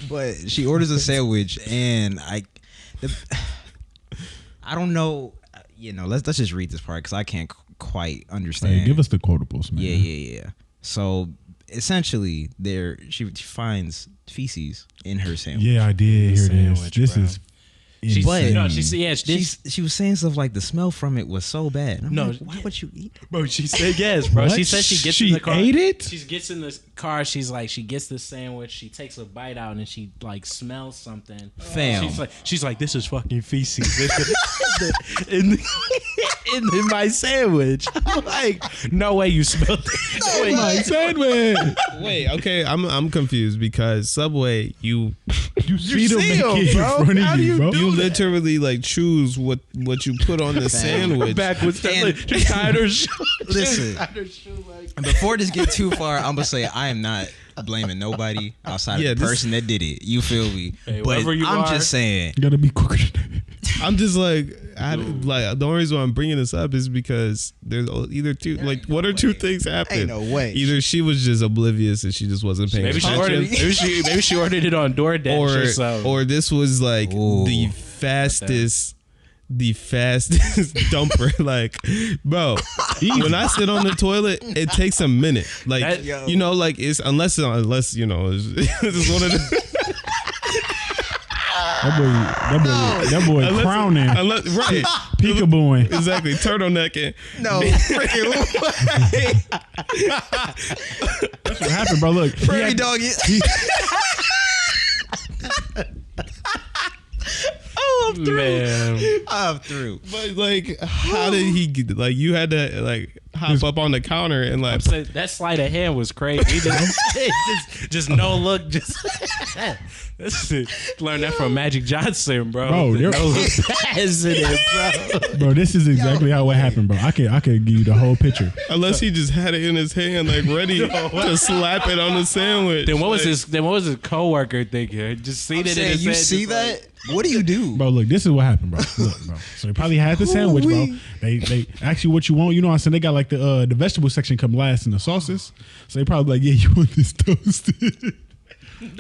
But she orders a sandwich, and I don't know. Let's just read this part because I can't quite understand. Hey, give us the quotables, man. Yeah. So essentially, she finds feces in her sandwich. Yeah, I did hear this. This bro. is. She was saying stuff like the smell from it was so bad. I'm like, why would you eat it? Bro, she said yes, bro. What? She said she gets in the car. She ate it? She gets in the car. She's like, she gets the sandwich. She takes a bite out and she like smells something. Fam. She's like, this is fucking feces in my sandwich. I'm like, no way you smelled it. my sandwich. Wait, okay, I'm confused because Subway, you see them make it bro. in front How of do you, you bro. You literally like choose what you put on the sandwich. Backwards. She tied her shoe. Listen, before this get too far, I'm gonna say I am not blaming nobody outside of the person that did it. You feel me? Hey, but I'm are, just saying. You gotta be quicker than that. I'm just like, the only reason why I'm bringing this up is because there's either two, like one or two things happened. Ain't no way. Either she was just oblivious and she just wasn't paying attention. Maybe she ordered it on DoorDash or something. Or this was like the fastest dumper. Like, bro, when I sit on the toilet, it takes a minute. Like, unless it's one of the That boy crowning. Right. Peekabooing. Exactly. Turtlenecking. No, freaking That's what happened, bro. Look. prairie dog. Oh, I'm through. Man. I'm through. But like, how did he get? Like, you had to like hop up on the counter and like. That sleight of hand was crazy. Just no look. Just learn that from Magic Johnson, bro. Bro, No look president, bro, this is exactly how it happened, bro. I could give you the whole picture. Unless he just had it in his hand, like ready to slap it on the sandwich. Then what was his coworker thinking? Just seen it in his You head, see just that? What do you do? Bro, look, this is what happened, bro. Look, bro. So they probably had the sandwich, bro. They actually what you want, you know what I'm saying? They got like the vegetable section come last in the sauces. So they probably like, yeah, you want this toasted.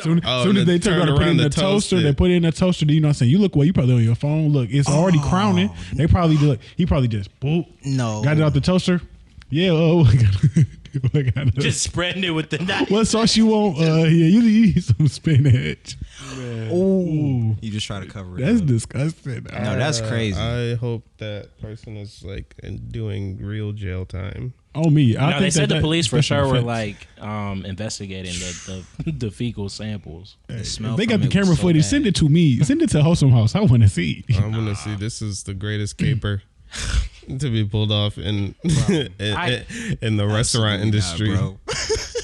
Soon as they turn around and put it in the toaster, they put it in the toaster. You know what I'm saying? You look, well, you probably on your phone. Look, it's already crowning. They probably do it. He probably just boop. No. Got it out the toaster. Yeah, just spreading it with the knife. What sauce you want? Yeah, you need some spinach. Ooh. You just try to cover it. That's up. disgusting. No, that's crazy. I hope that person is like doing real jail time. Oh me, They said the police for sure were offense. like investigating the fecal samples. The smell They got from the it camera was so footage. bad. Send it to me. Send it to Wholesome House. I want to see. I'm gonna see. This is the greatest caper to be pulled off in the restaurant industry. Not, bro.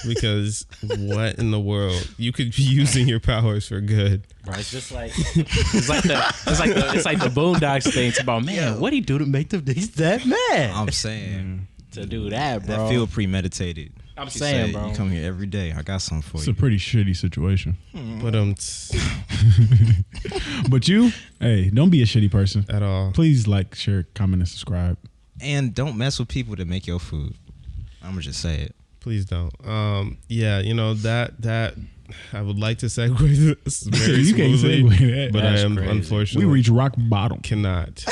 Because what in the world? You could be using your powers for good. Right, it's just like it's like the Boondocks thing. It's about, man, what do you do to make he's that mad? I'm saying To do that, bro. that feel premeditated. I'm She saying, said, bro. You come here every day. I got something for It's you. a pretty shitty situation. But But you, hey, don't be a shitty person. at all. Please like, share, comment, and subscribe. And don't mess with people that make your food. I'm gonna just say it. Please don't. Yeah, you know that I would like to segue this very You can't smoothly, segue that. but That's I am crazy. unfortunately We reach rock bottom. cannot.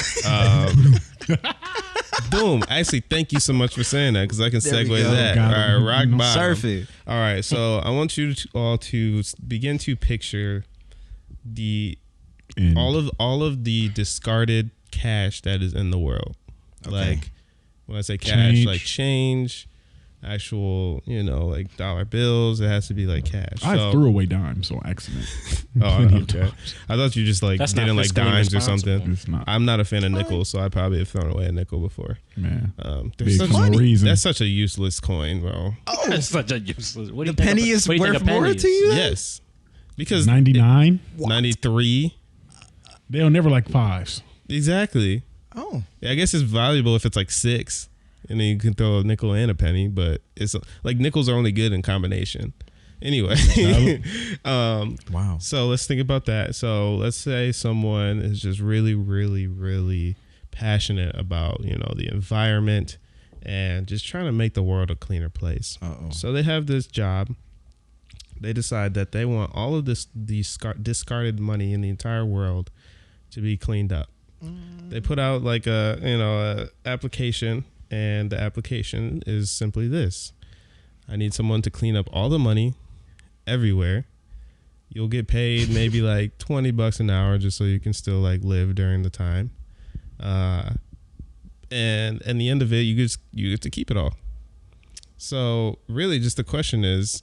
Boom. Actually, thank you so much for saying that because I can There we segue go. that. Got All it. right, rock bottom. Surf it. All right, so I want you all to begin to picture And all of the discarded cash that is in the world. Okay. Like when I say cash, Change. like change, actual, like dollar bills. It has to be like cash. I threw away dimes on accident. Oh, Plenty of okay. times. I thought you just like That's not didn't like fiscally dimes or responsible. something. It's not. I'm not a fan of nickels, so I probably have thrown away a nickel before. Man. There's Big such, for no reason. that's such a useless coin, bro. That's such a useless. What do you The think penny is what do you think worth a penny more is? to you? then? Yes, because 99. 93 They'll never like fives. exactly. Oh. Yeah, I guess it's valuable if it's like 6, and then you can throw a nickel and a penny. But it's like nickels are only good in combination. Anyway, Wow. so let's think about that. So let's say someone is just really, really, really passionate about the environment and just trying to make the world a cleaner place. Uh-oh. So they have this job. They decide that they want all of these discarded money in the entire world to be cleaned up. They put out like a application, and the application is simply this: I need someone to clean up all the money everywhere. You'll get paid maybe like $20 an hour just so you can still like live during the time. And at the end of it, you get to keep it all. So really, just the question is,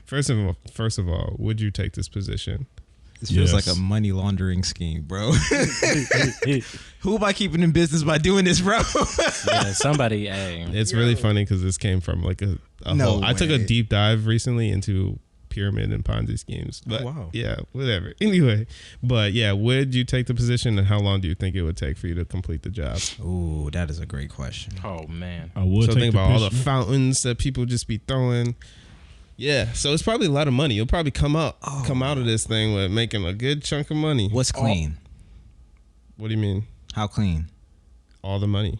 first of all, would you take this position? This feels Yes. like a money laundering scheme, bro. Who am I keeping in business by doing this, bro? Yeah, somebody. Hey, It's really funny because this came from like a No whole. I took a way. deep dive recently into pyramid and Ponzi schemes. But wow. yeah, whatever. Anyway, but yeah, would you take the position, and how long do you think it would take for you to complete the job? Ooh, that is a great question. oh man. I would So take think the about all the position. fountains that people just be throwing. Yeah, so it's probably a lot of money. You'll probably come out of this thing with making a good chunk of money. What's clean? What do you mean? How clean? All the money,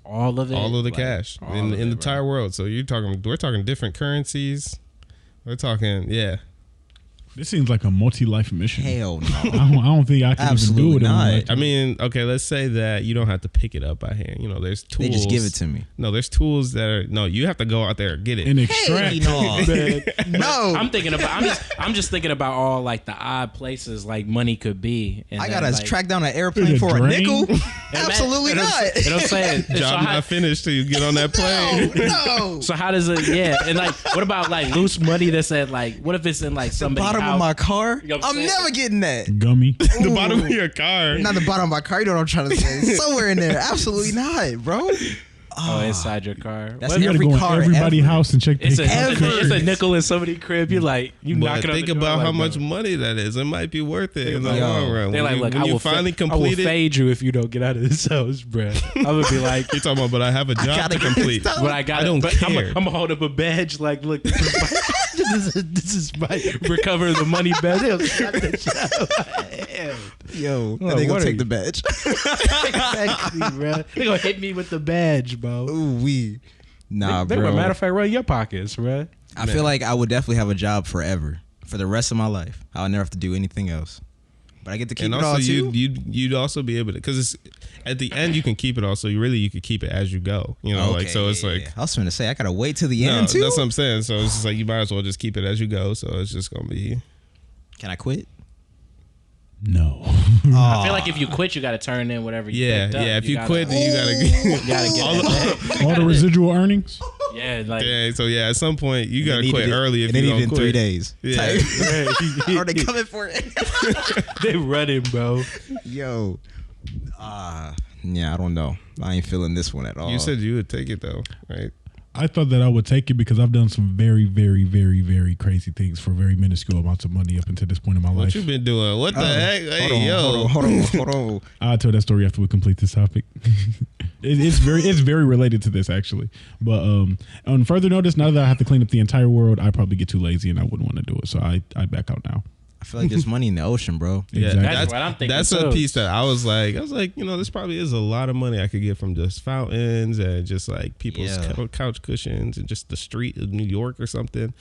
All of it. all of the like, cash all in of the it, entire world. So we're talking different currencies. We're talking, yeah. This seems like a multi-life mission. Hell no. I don't think I can Absolutely even do it. not. I mean, okay, let's say that you don't have to pick it up by hand. You know, there's tools. They just give it to me. No, there's tools that are you have to go out there and get it. And extract. Hey, no. I'm just thinking about all like the odd places like money could be. And I then, gotta like, track down an airplane for a drain? nickel? and Absolutely and not. I'm saying, Job not finished till you get on that plane. No. so how does it? Yeah, and like, what about like loose money that's at like, what if it's in like The somebody's bottom house? of my car? You know what I'm I'm saying? never getting that. Gummy. The bottom of your car. Not the bottom of my car. You know what I'm trying to say. Somewhere in there. Absolutely not, bro. Oh, inside your car. That's You gotta every go in car everybody's ever. house and check It's the it's a nickel in somebody's crib. You like you But knock it on think the door, about like, how much bro. money that is. It might be worth it in the Yo. long run. They're like, look, when I you will finally I will complete it. fade you if you don't get out of this house, bro. I'm gonna be like, You're talking about, but I have a job gotta to get complete. this done. but I got I don't but I'm care. gonna hold up a badge like, look, this is my recover the money badge. They'll shut the show. Yo, Oh, they what gonna are take you? the badge. Exactly, bro. They gonna hit me with the badge, bro. Ooh, wee. Nah, They bro. matter of fact, run your pockets, bro. I feel like I would definitely have a job forever. For the rest of my life. I'll never have to do anything else. But I get to keep And it all also, too. you'd also be able to, because at the end you can keep it. Also, you could keep it as you go. You know, like so it's like. I was trying to say I gotta wait till the No, end too. that's what I'm saying. So it's just like you might as well just keep it as you go. So it's just gonna be. Can I quit? No. I feel like if you quit, you got to turn in whatever you Yeah, picked up. yeah. If you gotta- quit, then you gotta. you gotta get all that. All the residual earnings. Yeah, like Yeah, so yeah, at some point you gotta They quit needed it- early if they you needed don't it in 3 quit. days. Yeah. Are they coming for it? they running, bro. Yo. Yeah, I don't know. I ain't feeling this one at all. You said you would take it though, right? I thought that I would take it because I've done some very, very, very, very crazy things for very minuscule amounts of money up until this point in my What life. you been doing? What the heck? Hey, hold on. I'll tell that story after we complete this topic. It's very related to this actually. But on further notice, now that I have to clean up the entire world, I probably get too lazy and I wouldn't want to do it. So I back out now. I feel like there's money in the ocean, bro. Yeah, Exactly. That's what I'm thinking, That's too. a piece that I was like, you know, this probably is a lot of money I could get from just fountains and just like people's couch cushions and just the street of New York or something.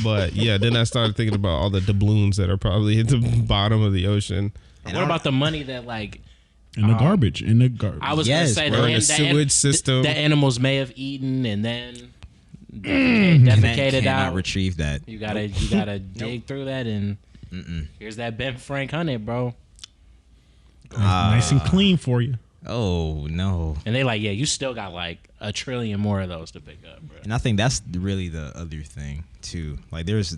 But yeah, then I started thinking about all the doubloons that are probably at the bottom of the ocean. And what about the money that like In the garbage. In the garbage. I was Yes, gonna say bro. In the sewage system. the animals may have eaten and then Man defecated cannot out. retrieve that. You gotta dig through that and here's that Ben Frank honey, bro. nice and clean for you. Oh no. And they like, yeah, you still got like a trillion more of those to pick up, bro. And I think that's really the other thing too. Like there's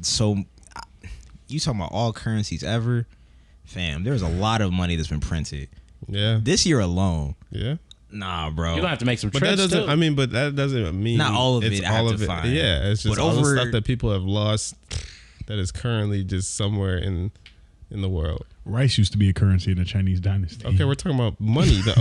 you talking about all currencies ever, fam. There's a lot of money that's been printed Yeah. this year alone. Yeah. Nah, bro. You're gonna have to make some But that trips doesn't. too. I mean, but that doesn't mean Not all of it's it I all have of to it. find. Yeah, it's just But all the over- stuff that people have lost that is currently just somewhere in the world. Rice used to be a currency in the Chinese dynasty. Okay, we're talking about money though.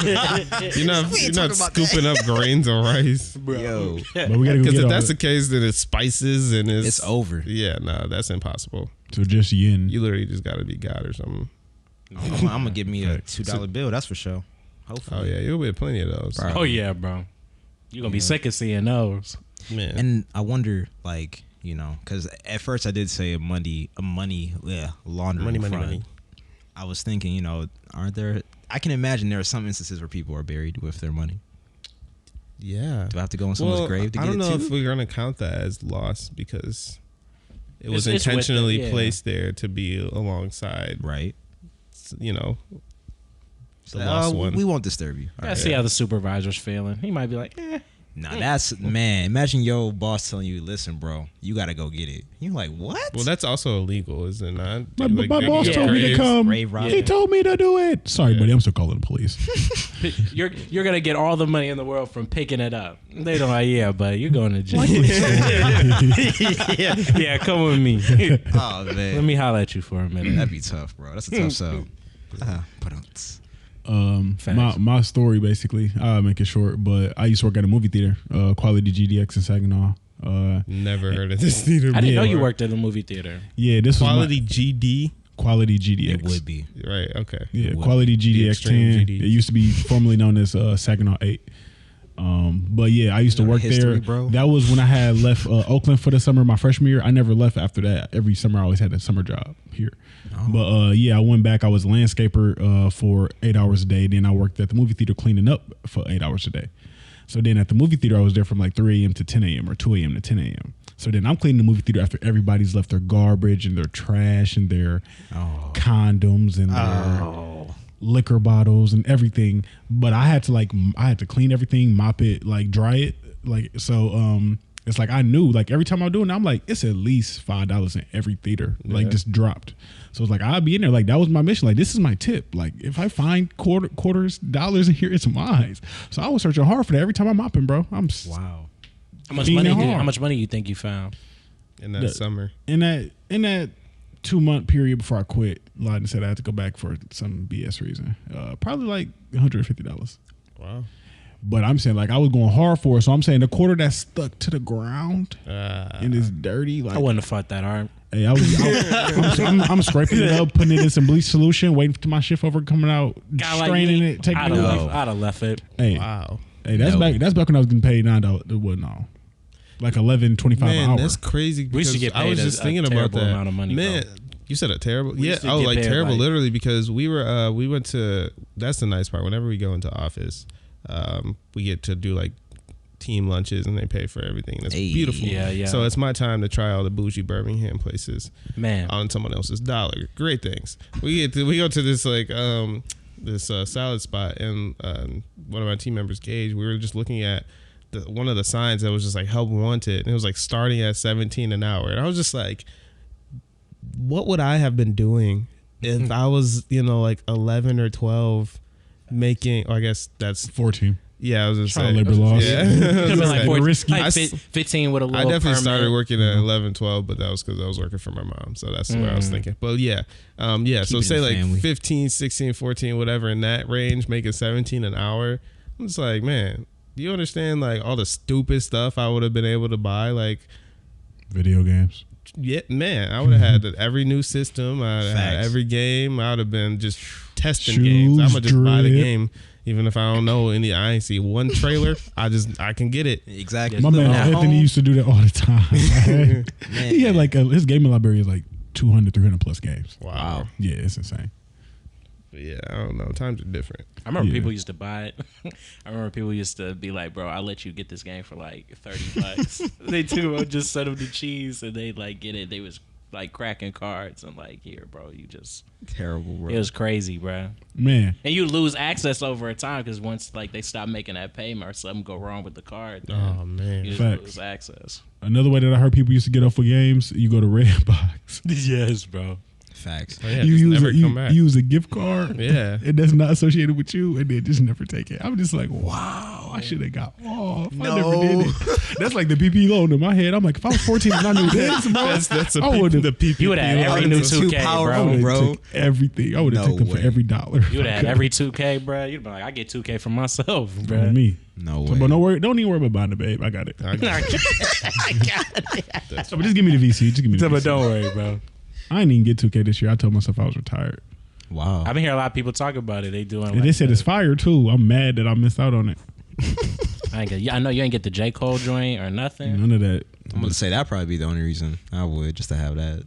you're not We ain't you're not talking about scooping up grains or rice. Yo, But we gotta go Because get if all that's the, the case, then it's spices and it's over. Yeah, no, that's impossible. so just yen. You literally just got to be God or something. I'm gonna give me a $2 bill. That's for sure. Hopefully. Oh yeah, you'll get plenty of those. Bro. Oh yeah, bro. You're gonna be sick of seeing those. Man. And I wonder, like, you know, because at first I did say a money laundering Money. front. I was thinking, you know, aren't there? I can imagine there are some instances where people are buried with their money. Yeah. Do I have to go in someone's grave to I get don't it know too? if we're gonna count that as loss because it was It's with intentionally it, yeah. placed there to be alongside, Right. you know, the lost one. We won't disturb you. I see how the supervisor's feeling. He might be like, Nah, that's man. Imagine your boss telling you, "Listen, bro, you gotta go get it." You're like, "What?" Well, that's also illegal, is it not? My Like, boss yeah, told me to graves. come. grave robber. He told me to do it. Sorry, buddy. I'm still calling the police. you're gonna get all the money in the world from picking it up. They don't like, yeah, but you're going to jail. yeah, come with me. Oh Let man, me holler at you for a minute. that'd be tough, bro. That's a tough sell. Facts. My story basically, I'll make it short, but I used to work at a movie theater, Quality GDX in Saginaw. Never heard of this theater. I didn't know you before. worked in a movie theater. Yeah, this Quality was GD. Quality GDX. It would be. Right. Okay. Yeah, It would. Quality GDX Extreme 10. GD. It used to be formerly known as Saginaw 8. But yeah, I used to work there. Bro. That was when I had left Oakland for the summer my freshman year. I never left after that. Every summer I always had a summer job here. Oh. But yeah, I went back. I was a landscaper for 8 hours a day. Then I worked at the movie theater cleaning up for 8 hours a day. So then at the movie theater, I was there from like 3 a.m. to 10 a.m. or 2 a.m. to 10 a.m. So then I'm cleaning the movie theater after everybody's left their garbage and their trash and their condoms and their liquor bottles and everything. But I had to clean everything, mop it, like dry it. Like, so it's like I knew like every time I'm doing it, I'm like, it's at least $5 in every theater, like just dropped. So it's like I'd be in there, like that was my mission. Like, this is my tip. Like, if I find quarters, dollars in here, it's mine. So I was searching hard for that every time I'm mopping, bro. Wow. How much money you think you found in that summer? In that 2 month period before I quit, Lyden said I had to go back for some BS reason. Probably like $150. Wow. But I'm saying like I was going hard for it, so I'm saying the quarter that's stuck to the ground and it's dirty. Like, I wouldn't have fought that hard. Hey, I'm scraping it up, putting it in some bleach solution, waiting for my shift over coming out, straining it, taking it off. I'd have left it. Hey, wow. Hey, that's back when I was getting paid $9. It wasn't all. Like $11.25 an hour. That's crazy. We used to get paid I was just thinking about that amount of money, man. bro. You said a terrible, yeah. Oh, like terrible, literally, because we went to. That's the nice part. Whenever we go into office, we get to do like team lunches and they pay for everything. And it's beautiful. Yeah. So it's my time to try all the bougie Birmingham places, man, on someone else's dollar. Great things. We go to this like this salad spot, and one of my team members, Gage, we were just looking at one of the signs that was just like help wanted, and it was like starting at $17 an hour, and I was just like, what would I have been doing if I was, like 11 or 12 making, or I guess that's 14. Yeah, I was just saying labor laws. Yeah. Could like 14, risky. like 15 with a little I definitely permit. started working at 11, 12, but that was because I was working for my mom. So that's what I was thinking. But yeah. So say like family. 15, 16, 14, whatever in that range, making 17 an hour. I'm just like, man, do you understand like all the stupid stuff I would have been able to buy? Like video games. Yeah, man, I would have had every new system. I'd have had every game. I would have been just testing games. I'm gonna just buy the game, even if I don't know any. I ain't see one trailer. I can get it exactly. My man Anthony used to do that all the time. He had like his gaming library is like 200, 300 plus games. Wow. Yeah, it's insane. But yeah, I don't know. Times are different. I remember people used to buy it. I remember people used to be like, bro, I'll let you get this game for like $30. They just sent them the cheese and they like get it. They was like cracking cards and like, here, bro, you just terrible, bro. It was crazy, bro. Man. And you lose access over a time because once like they stop making that payment or something go wrong with the card, oh man, you just lose access. Another way that I heard people used to get off of games, you go to Redbox. Yes, bro. Facts. Oh, yeah, you use a gift card, and that's not associated with you, and then just never take it. I'm just like, wow, I should have got off. I never did it. That's like the PP loan in my head. I'm like, if I was 14 and I knew this, bro, that's the PP. You would have had every new 2K, bro. Everything. I would have took them for every dollar. You would have had every 2K, bro. You'd be like, I get 2K for myself, bro. Me. No way. So, but don't even worry about buying it, babe. I got it. I got it. So, but just give me the VC. Just give me the VC. But don't worry, bro. I didn't even get 2K this year. I told myself I was retired. Wow. I've been hearing a lot of people talk about it. They doing. And they said it's fire too. I'm mad that I missed out on it. I know you ain't get the J. Cole joint or nothing. None of that. I'm gonna say that'd probably be the only reason I would, just to have that.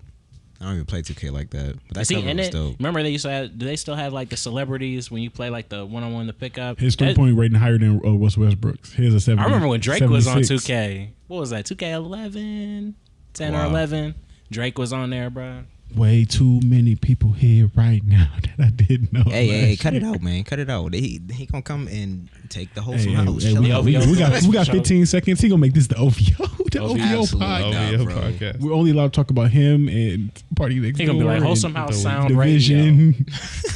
I don't even play 2K like that. But that cover was dope. Remember they used to have, do they still have like the celebrities when you play like the one-on-one the pickup? His 3-point rating higher than Russell Westbrook's. Here's a 70. I remember when Drake 76. was on 2K. What was that? 2K11? 10 or 11? Drake was on there, bro. Way too many people here right now that I didn't know. Hey, cut it out, man. Cut it out. He gonna come and take the Wholesome house. We got 15 seconds. He gonna make this the OVO. The OVO podcast. We're only allowed to talk about him and Party Next Door. He gonna be like Wholesome House Sound Division.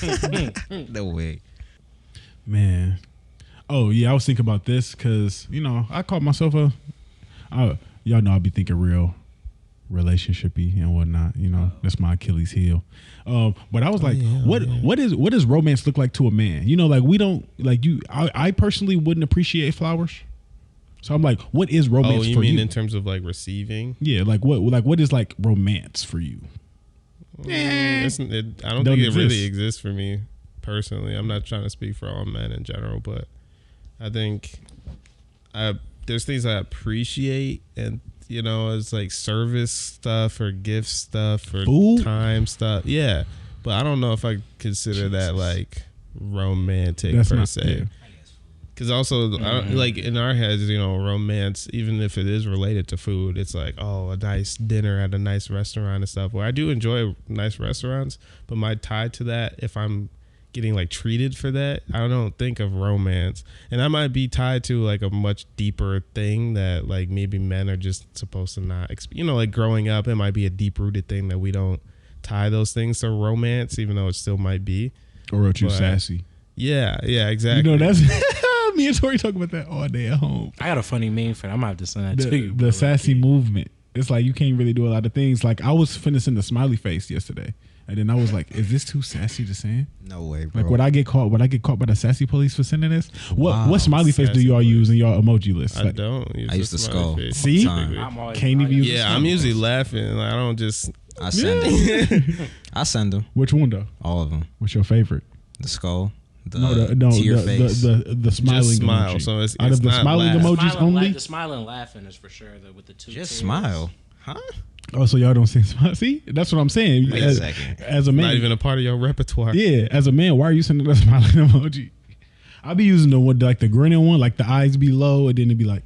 Radio. No way. Man. Oh, yeah, I was thinking about this because, I called myself y'all know I'll be thinking real relationship-y and whatnot, that's my Achilles heel. But I was like, what does romance look like to a man? Like we don't like you. I personally wouldn't appreciate flowers. So I'm like, what is romance for you? Oh, you mean in terms of like receiving? Yeah, like what is like romance for you? I don't think it really exists for me personally. I'm not trying to speak for all men in general, but I think there's things I appreciate, and you know, it's like service stuff or gift stuff or time stuff. Yeah, but I don't know if I consider that like romantic per se. Because also, like in our heads, you know, romance, even if it is related to food, it's like, oh, a nice dinner at a nice restaurant and stuff. Where I do enjoy nice restaurants, but my tie to that, if I'm getting like treated for that, I don't think of romance. And that might be tied to like a much deeper thing that like maybe men are just supposed to not, you know, like growing up, it might be a deep rooted thing that we don't tie those things to romance, even though it still might be. Or wrote you sassy. Yeah, exactly. You know, that's me and Tori talk about that all day at home. I got a funny meme for that. I'm gonna have to send that to you. The sassy movement. It's like you can't really do a lot of things. Like I was finishing the smiley face yesterday, and then I was like, "Is this too sassy to send?" No way, bro. Like would I get caught by the sassy police for sending this? What smiley face do y'all use in your emoji list? I don't. I use the skull. Face. See, can't even use. Yeah, I'm usually laughing. Like, I don't just. I send them. I send them. Which one though? All of them. What's your favorite? The skull. The smiling just smile. emoji. So it's out of the smiling laugh. emojis only. The smiling laughing is for sure. With the two. Just tears. smile, huh? Oh, so y'all don't see smile? See, that's what I'm saying. Wait a second. As a man, Not even a part of your repertoire. Yeah, as a man, why are you sending a smiling emoji? I be using the one like the grinning one, like the eyes be low, and then it be like.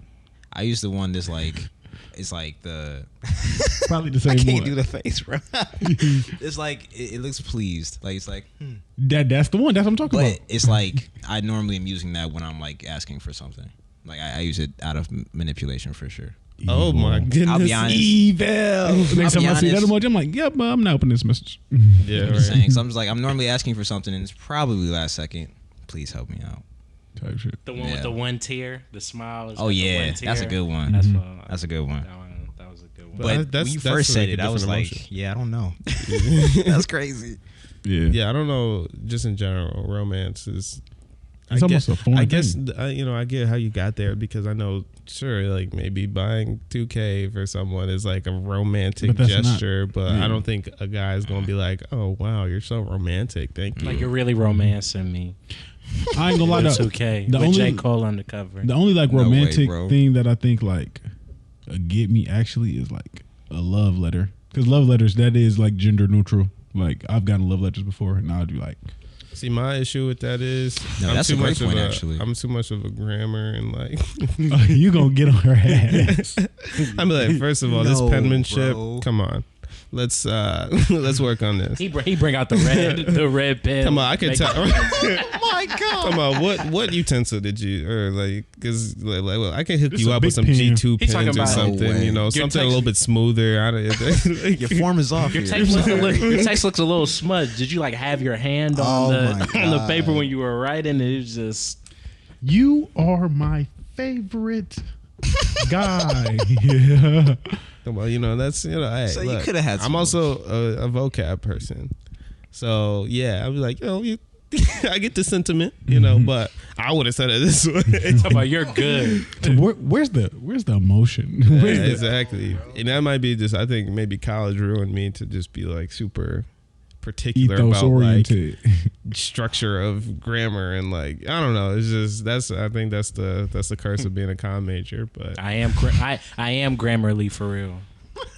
I use the one that's like, it's like the. Probably the same one. I can't do the face, bro. It's like it looks pleased. Like it's like. That's the one. That's what I'm talking about. But it's like I normally am using that when I'm like asking for something. Like I use it out of manipulation for sure. Oh my goodness! I'll be honest. Evil. Next time I see that emoji, I'm like, "Yep, but I'm not opening this message." Yeah, I'm right. just saying. So I'm just like, I'm normally asking for something, and it's probably last second. Please help me out. Type shit. The one with the one tear, the smile. Is Oh like yeah, the one tear. that's a good one. That's a good one. That was a good one. But that's- when you that's first like said a it, I was different like, emotion. yeah, I don't know. That's crazy. Yeah, I don't know. Just in general, romance is. It's almost a foreign I guess thing. you know, I get how you got there because I know, sure, like maybe buying 2K for someone is like a romantic But that's gesture, but I don't think a guy is gonna be like, "Oh wow, you're so romantic, thank you." Like you're really romancing me. I ain't gonna lie. With though. 2K. The With only- J. Cole on the cover. The only like No way, romantic bro. thing that I think like get me actually is like a love letter, because love letters, that is like gender neutral. Like I've gotten love letters before, and I'd be like, See, my issue with that is No, that's a great point, actually. I'm too much of a grammar and like you gonna get on her ass. I'm like, first of all, this No, penmanship, bro. come on. Let's work on this. He bring out the red pen. Come on, I can tell. My God. Come on, what utensil did you or like? Because well, I can hook It's you a up with some big pen. G2 He's talking pens or about- something. No way. You know, Your something a text- little bit smoother. Your form is off. Your here. text looks a little smudged. Did you like have your hand on on the paper when you were writing? It was just You are my favorite guy. Yeah. Well, you know, that's hey, So you look, coulda had I'm some also a vocab person, so yeah, I'd be like, I get the sentiment, you know, but I would have said it this way. talking about you're good. Where's the emotion? Yeah, Where's the- exactly, and that might be just. I think maybe college ruined me to just be like super particular ethos about like oriented. structure of grammar and like I don't know. It's just I think that's the curse of being a comm major. But I am Grammarly for real.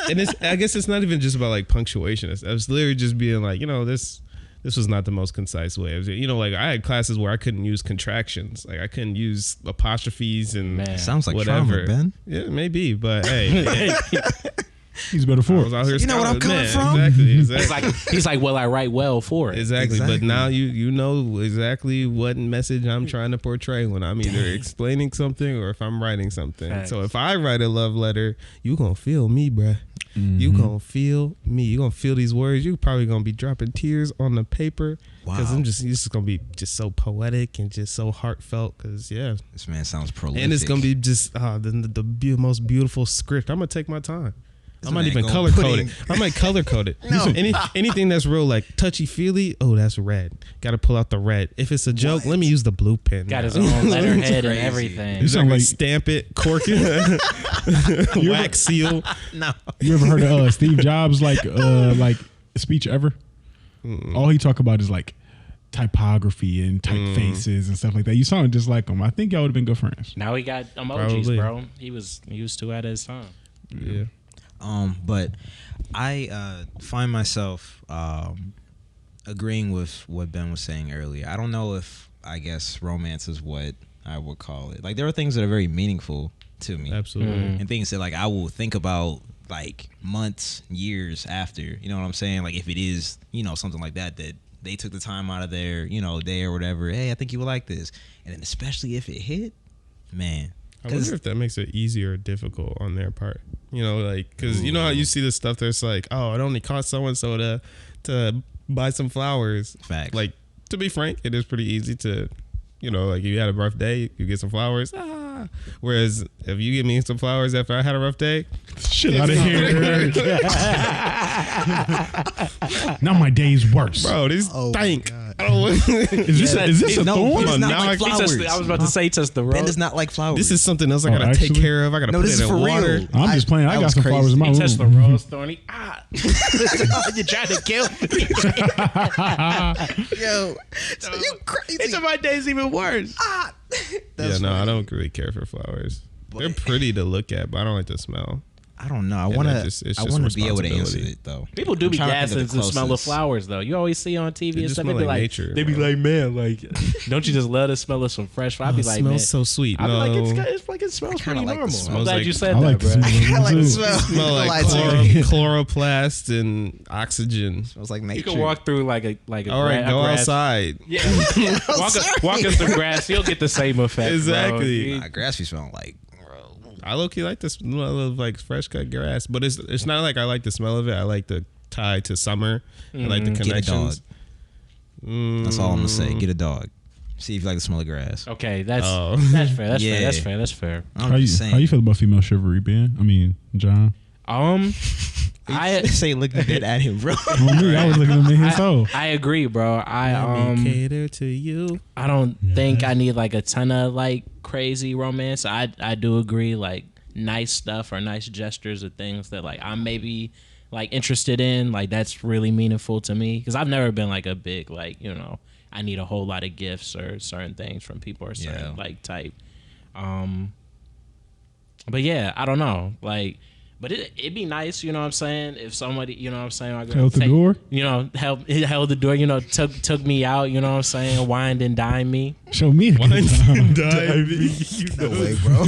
and I guess it's not even just about like punctuation. I was literally just being like, you know, this was not the most concise way. It was, you know, like I had classes where I couldn't use contractions, like I couldn't use apostrophes and Man. Sounds like whatever. trauma, Ben. Yeah, maybe, but hey. He's better I for was it. out here You know what I'm scouting, coming man. from? Exactly. He's like, well, I write well for it. Exactly. Exactly. But now you know exactly what message I'm trying to portray when I'm either explaining something or if I'm writing something. Facts. So if I write a love letter, you gonna feel me, bruh. You gonna feel me. You gonna feel these words. You probably gonna be dropping tears on the paper because Wow. it's just gonna be just so poetic and just so heartfelt. Because yeah, This man sounds prolific. and it's gonna be just most beautiful script. I'm gonna take my time. I This might man even gonna color put code in- it. I might color code it. Anything that's real like touchy feely. Oh, that's red. Got to pull out the red. If it's a joke, let me use the blue pen. Got his own letterhead and Crazy. everything. You sound like stamp it, cork it, wax seal. no. you ever heard of Steve Jobs like speech ever? All he talk about is like typography and typefaces and stuff like that. You sound just like him. I think y'all would have been good friends. Now he got emojis, Probably. bro. He was too out of his time. Yeah. But I find myself agreeing with what Ben was saying earlier. I don't know if I guess romance is what I would call it. Like there are things that are very meaningful to me, Absolutely. and things that like I will think about like months, years after. You know what I'm saying? Like if it is something like that they took the time out of their day or whatever. Hey, I think you would like this, and then especially if it hit, man. I wonder if that makes it easier or difficult on their part. Like, because you know how you see the stuff that's like, oh, it only cost so-and-so to buy some flowers. Facts. Like, to be frank, it is pretty easy to, like you had a rough day, you get some flowers. Whereas if you give me some flowers after I had a rough day, shit out of here. Now my day's worse. bro, this stink. I don't want Is this a thorn? Ben does not now like I- flowers. I was about to say touch the Ben road. does not like flowers. This is something else I gotta take actually? care of. I gotta No, put this it is in for water. real. I'm just playing. I that got was some flowers in my He room. touched the rose thorn. You tried to kill me. Yo, so you crazy. It's my day's even worse. That's I funny. don't really care for flowers. They're pretty to look at, but I don't like the smell. I don't know. I And want it's to. just I want to be able to answer responsibility. it though. People do I'm be trying to think gassing of to the smell of closest. flowers, though. You always see on TV They and just stuff. smell They be like like, nature, they be bro. like, man, like, don't you just love the smell of some fresh flowers? I'd be Oh, it like, smells man, so sweet. I'd be like, No. it's like it smells kinda pretty like the normal. smell. I'm glad Like- you said I like that, the bro. smell. I like the too. smell. Smell like Lied to you. chloroplast and oxygen. Smells like You nature. can walk through like a All right, go grass. outside. Yeah, walk us through grass. You'll get the same effect. Exactly. Bro. Nah, grass be smelling like. I low key like the smell of like fresh cut grass, but it's not like I like the smell of it. I like the tie to summer. I like the Get a connections. dog. That's all I'm gonna say. Get a dog. See if you like the smell of grass. Okay, that's Oh. that's fair. That's Yeah. fair. That's fair. That's fair. I'm How you, just saying. how you feel about female chivalry, Ben? I mean, John. I say looking dead at him, bro. On me, I was looking at him in his soul. I agree, bro. Let me cater to you. I don't think I need like a ton of like crazy romance. I do agree, like nice stuff or nice gestures or things that like I'm maybe like interested in, like that's really meaningful to me, because I've never been like a big like I need a whole lot of gifts or certain things from people or certain like type. But yeah, I don't know, like. But it'd be nice, you know what I'm saying, if somebody, you know what I'm saying, I Held the door? held the door, took me out, you know what I'm saying, wined and dined me. Show me a good time. No way, bro.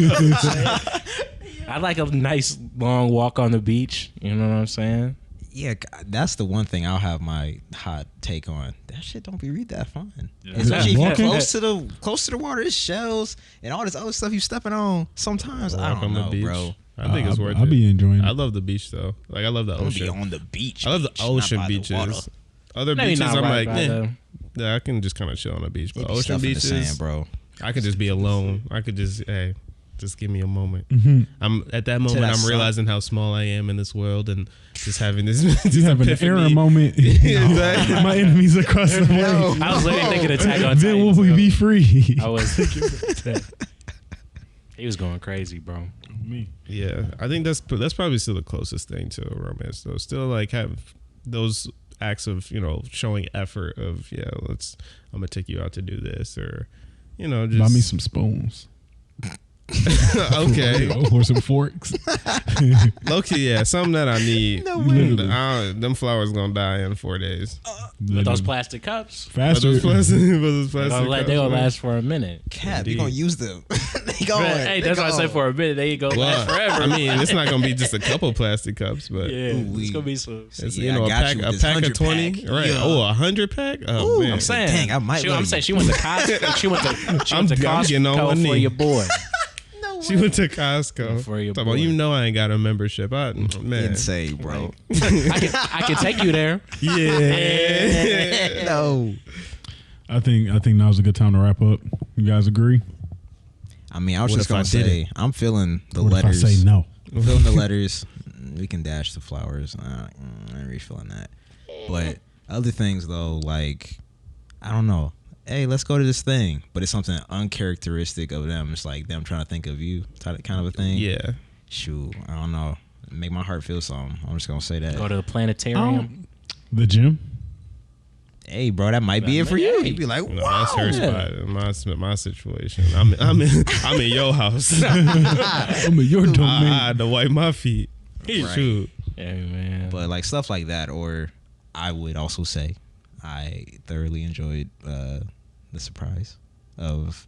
I like a nice long walk on the beach, you know what I'm saying? Yeah, that's the one thing I'll have my hot take on. That shit don't be that fun. Yeah. Especially if you're Walking? close to the water, it's shells and all this other stuff you stepping on. Sometimes I Walk don't on the know, beach. bro. I think it's worth I'll it. be enjoying I it. love the beach though. Like I love the I'm gonna be ocean. on the beach. I love the beach, not ocean by the water. beaches. Other Maybe beaches, not I'm right like, by eh. Yeah, I can just kind of chill on the beach. They But be ocean stuff in the beaches, sand, bro. I could just be alone. I could just, just give me a moment. Mhm. I'm at that moment. that I'm sun. realizing how small I am in this world, and just having this. You have an epiphany. Aaron moment. Exactly. My enemies across the way. I was literally thinking Attack on Then will Titan. we be free? I was thinking he was going crazy, bro. Me. Yeah, I think that's probably still the closest thing to a romance, though. Still, like have those acts of showing effort of I'm gonna take you out to do this, or just Buy me some spoons. okay. Or some forks. Low-key, yeah, something that I need. No way. Them flowers gonna die in 4 days. But those plastic cups, Faster. But those they plastic gonna cups, last for a minute. Cap, you Indeed. gonna use them? They going. Hey, that's why I said for a minute. They ain't gonna last Well, forever. I mean, it's not gonna be just a couple plastic cups, but yeah, Ooh-wee. it's gonna be some. it's, Yeah, I a got pack, you a with this pack of 100 20, pack. right? Yeah. Oh, 100 pack. Oh man, I'm saying, Dang, I might love I'm you. saying she went to Costco. She went to I'm getting on Costco one for knee. your boy. She went to Costco. For your Talk about, boy. I ain't got a membership. Man, Insane, bro. I can take you there. yeah. No. I think now's a good time to wrap up. You guys agree? I mean, I was What just if I gonna did say, I'm feeling the What letters. if I say no? I'm feeling the letters. We can dash the flowers. I ain't really feeling that. But other things though, like I don't know. Hey, let's go to this thing, but it's something uncharacteristic of them. It's like them trying to think of you, kind of a thing. Yeah. Shoot, I don't know. Make my heart feel something. I'm just gonna say that. Go to the planetarium. The gym. hey, bro, that might be it for you. You'd be like, No, wow. that's her spot. In my situation, I'm in your house. I'm in your domain. I had to wipe my feet. Right. Shoot. Yeah, man. But like stuff like that, or I would also say I thoroughly enjoyed the surprise of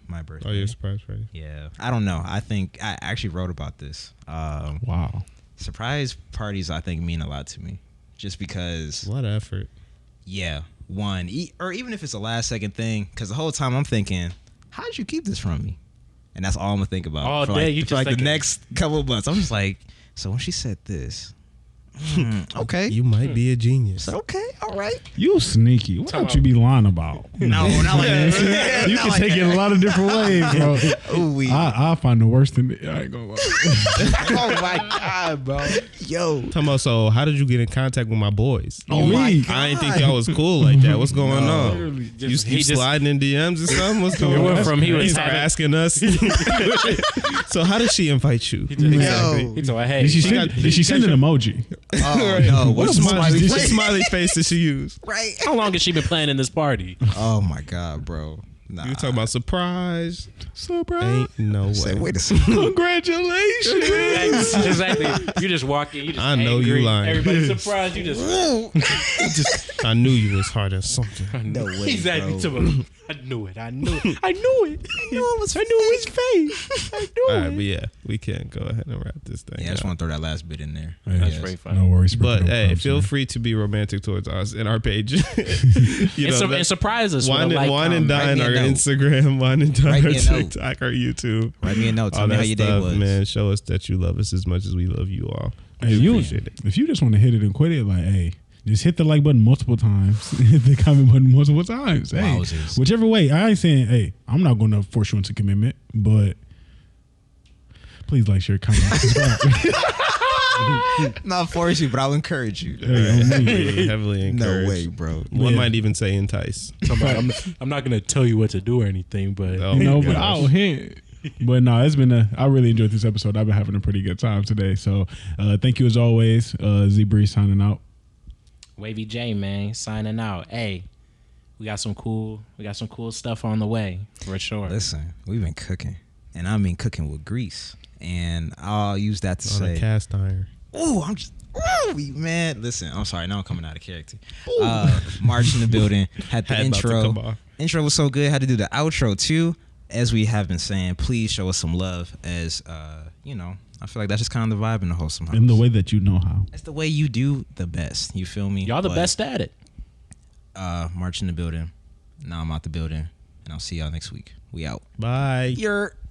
my birthday. Oh, your surprise party. Yeah. I don't know. I think I actually wrote about this. Wow. Surprise parties, I think, mean a lot to me. Just because, What effort? yeah, one, or even if it's a last second thing, because the whole time I'm thinking, how'd you keep this from me? And that's all I'm going to think about. All for day, like, you for just like the thinking. next couple of months. I'm just like, so when she said this, okay. You might be a genius. So, okay, all right. You sneaky. What don't you be lying about? No, not like that. You can take it a lot of different ways, bro. Ooh, we. I find the worst in it. I ain't gonna lie. Oh my God, bro. Yo. Talking about, so how did you get in contact with my boys? Oh my God. I didn't think y'all was cool like that. What's going on? Literally, You just- he just- sliding in DMs or something? What's going It on? went from he was He's having- asking us. So how did she invite you? He told me, hey, Did she send an emoji? Oh, no. What What smiley face did she use? Right. how long has she been planning this party? Oh, my God, bro. Nah. You talking about surprise? Surprise. Ain't no Say, way. wait a second. Congratulations. Exactly. You just walk in. You just I know angry. you lying. Everybody's surprised. You just. I knew you was hard as something. No way, Exactly. bro. I knew it. I knew it. I knew it. I knew it was fake. I knew All it. right, but yeah, we can go ahead and wrap this thing. Yeah, I just up. want to throw that last bit in there. Hey, That's Yes. very funny. No worries. But no hey, problem, feel sir. free to be romantic towards us in our page. You And surprise us. Wine with a and like, Dine Write our me a note. Instagram, Wine and Dine Write our me a note. TikTok, our YouTube. Write me a note. Tell All me how that your day stuff, was. man. Show us that you love us as much as we love you all. Hey, We you, appreciate it. if you just want to hit it and quit it, like, hey, just hit the like button multiple times, hit the comment button multiple times. Hey, Wowzers. whichever way. I ain't saying, hey, I'm not going to force you into commitment, but please like, share, comment, subscribe. Not force you, but I'll encourage you. Hey, on me. Heavily No encouraged. way, bro. One Yeah. might even say entice. I'm not gonna tell you what to do or anything, but Oh, No, my but gosh. I'll hint. But no, it's been I really enjoyed this episode. I've been having a pretty good time today. So thank you as always. Z Breeze signing out. Wavy J, man, signing out. Hey, we got some cool stuff on the way for sure. Listen, we've been cooking, and I mean cooking with grease, and I'll use that to On a say, cast iron. "Ooh, I'm just." Ooh, man, listen. I'm sorry. Now I'm coming out of character. March in the building. Had the Had about to come intro. off. Intro was so good. Had to do the outro too. As we have been saying, please show us some love. As you know, I feel like that's just kind of the vibe in the Wholesome house. In the way that you know how. That's the way you do the best. You feel me? Y'all the But, best at it. March in the building. Now I'm out the building, and I'll see y'all next week. We out. Bye. You're.